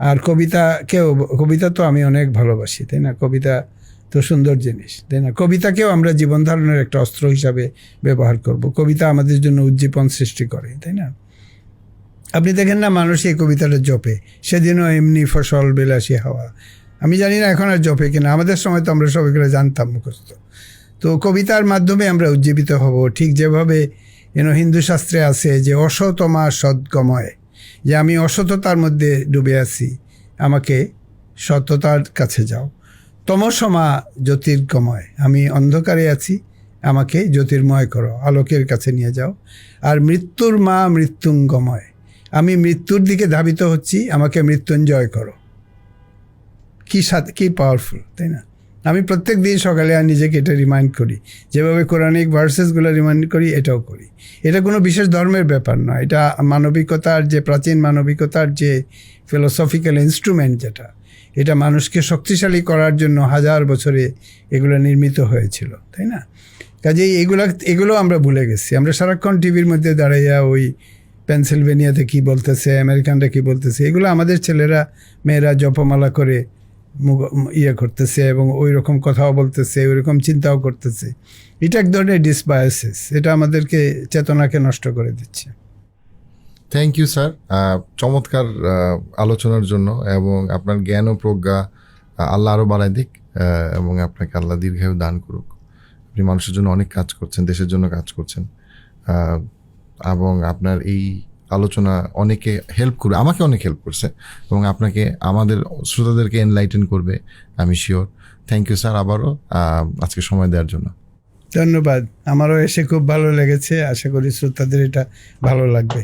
আর কবিতা তো আমি অনেক ভালোবাসি, তাই না? কবিতা তো সুন্দর জিনিস, তাই না? কবিতাকেও আমরা জীবন ধারণের একটা অস্ত্র হিসাবে ব্যবহার করব। কবিতা আমাদের জন্য উজ্জীবন সৃষ্টি করে, তাই না? আপনি দেখেন না, মানুষ এই কবিতাটা জপে, সেদিনও এমনি ফসল বিলাসী হাওয়া। আমি জানি না এখন আর জপে কিনা, আমাদের সময় তো আমরা সবাই করে জানতাম মুখস্থ। তো কবিতার মাধ্যমে আমরা উজ্জীবিত হব। ঠিক যেভাবে হিন্দু শাস্ত্রে আছে যে অসতমা সদ্গময়, যে আমি অসততার মধ্যে ডুবে আছি, আমাকে সততার কাছে যাও। তমসমা জ্যোতির্গময়, আমি অন্ধকারে আছি, আমাকে জ্যোতির্ময় করো, আলোকের কাছে নিয়ে যাও। আর মৃত্যুর মা মৃত্যুঞ্জয়, আমি মৃত্যুর দিকে ধাবিত হচ্ছি, আমাকে মৃত্যুঞ্জয় করো। কি পাওয়ারফুল, তাই না? আমি প্রত্যেক দিন সকালে আর নিজেকে এটা রিমাইন্ড করি, যেভাবে কোরআনিক ভার্সেসগুলো রিমাইন্ড করি, এটাও করি। এটা কোনো বিশেষ ধর্মের ব্যাপার নয়, এটা মানবিকতার যে প্রাচীন মানবিকতার যে ফিলোসফিক্যাল ইনস্ট্রুমেন্ট, যেটা এটা মানুষকে শক্তিশালী করার জন্য হাজার বছরে এগুলো নির্মিত হয়েছিল, তাই না? কাজেই এগুলো আমরা ভুলে গেছি। আমরা সারাক্ষণ টিভির মধ্যে দাঁড়াইয়া ওই পেনসিলভেনিয়াতে কী বলতেছে, আমেরিকানরা কী বলতেছে, এগুলো আমাদের ছেলেরা মেয়েরা জপমালা করে করতেছে এবং ওই রকম কথাও বলতেছে, ওই রকম চিন্তাও করতেছে। এটা এক ধরনের ডিসবায়াসিস, এটা আমাদেরকে চেতনাকে নষ্ট করে দিচ্ছে। থ্যাংক ইউ স্যার, চমৎকার আলোচনার জন্য, এবং আপনার জ্ঞান ও প্রজ্ঞা আল্লাহ আরও বাড়ায় দিক, এবং আপনাকে আল্লাহ দীর্ঘায়ু দান করুক। আপনি মানুষের জন্য অনেক কাজ করছেন, দেশের জন্য কাজ করছেন, এবং আপনার এই আলোচনা অনেকে হেল্প করবে, আমাকে অনেক হেল্প করছে, এবং আপনাকে আমাদের শ্রোতাদেরকে এনলাইটেন করবে আমি শিওর। থ্যাংক ইউ স্যার আবারও আজকে সময় দেওয়ার জন্য। ধন্যবাদ, আমারও এসে খুব ভালো লেগেছে, আশা করি শ্রোতাদের এটা ভালো লাগবে।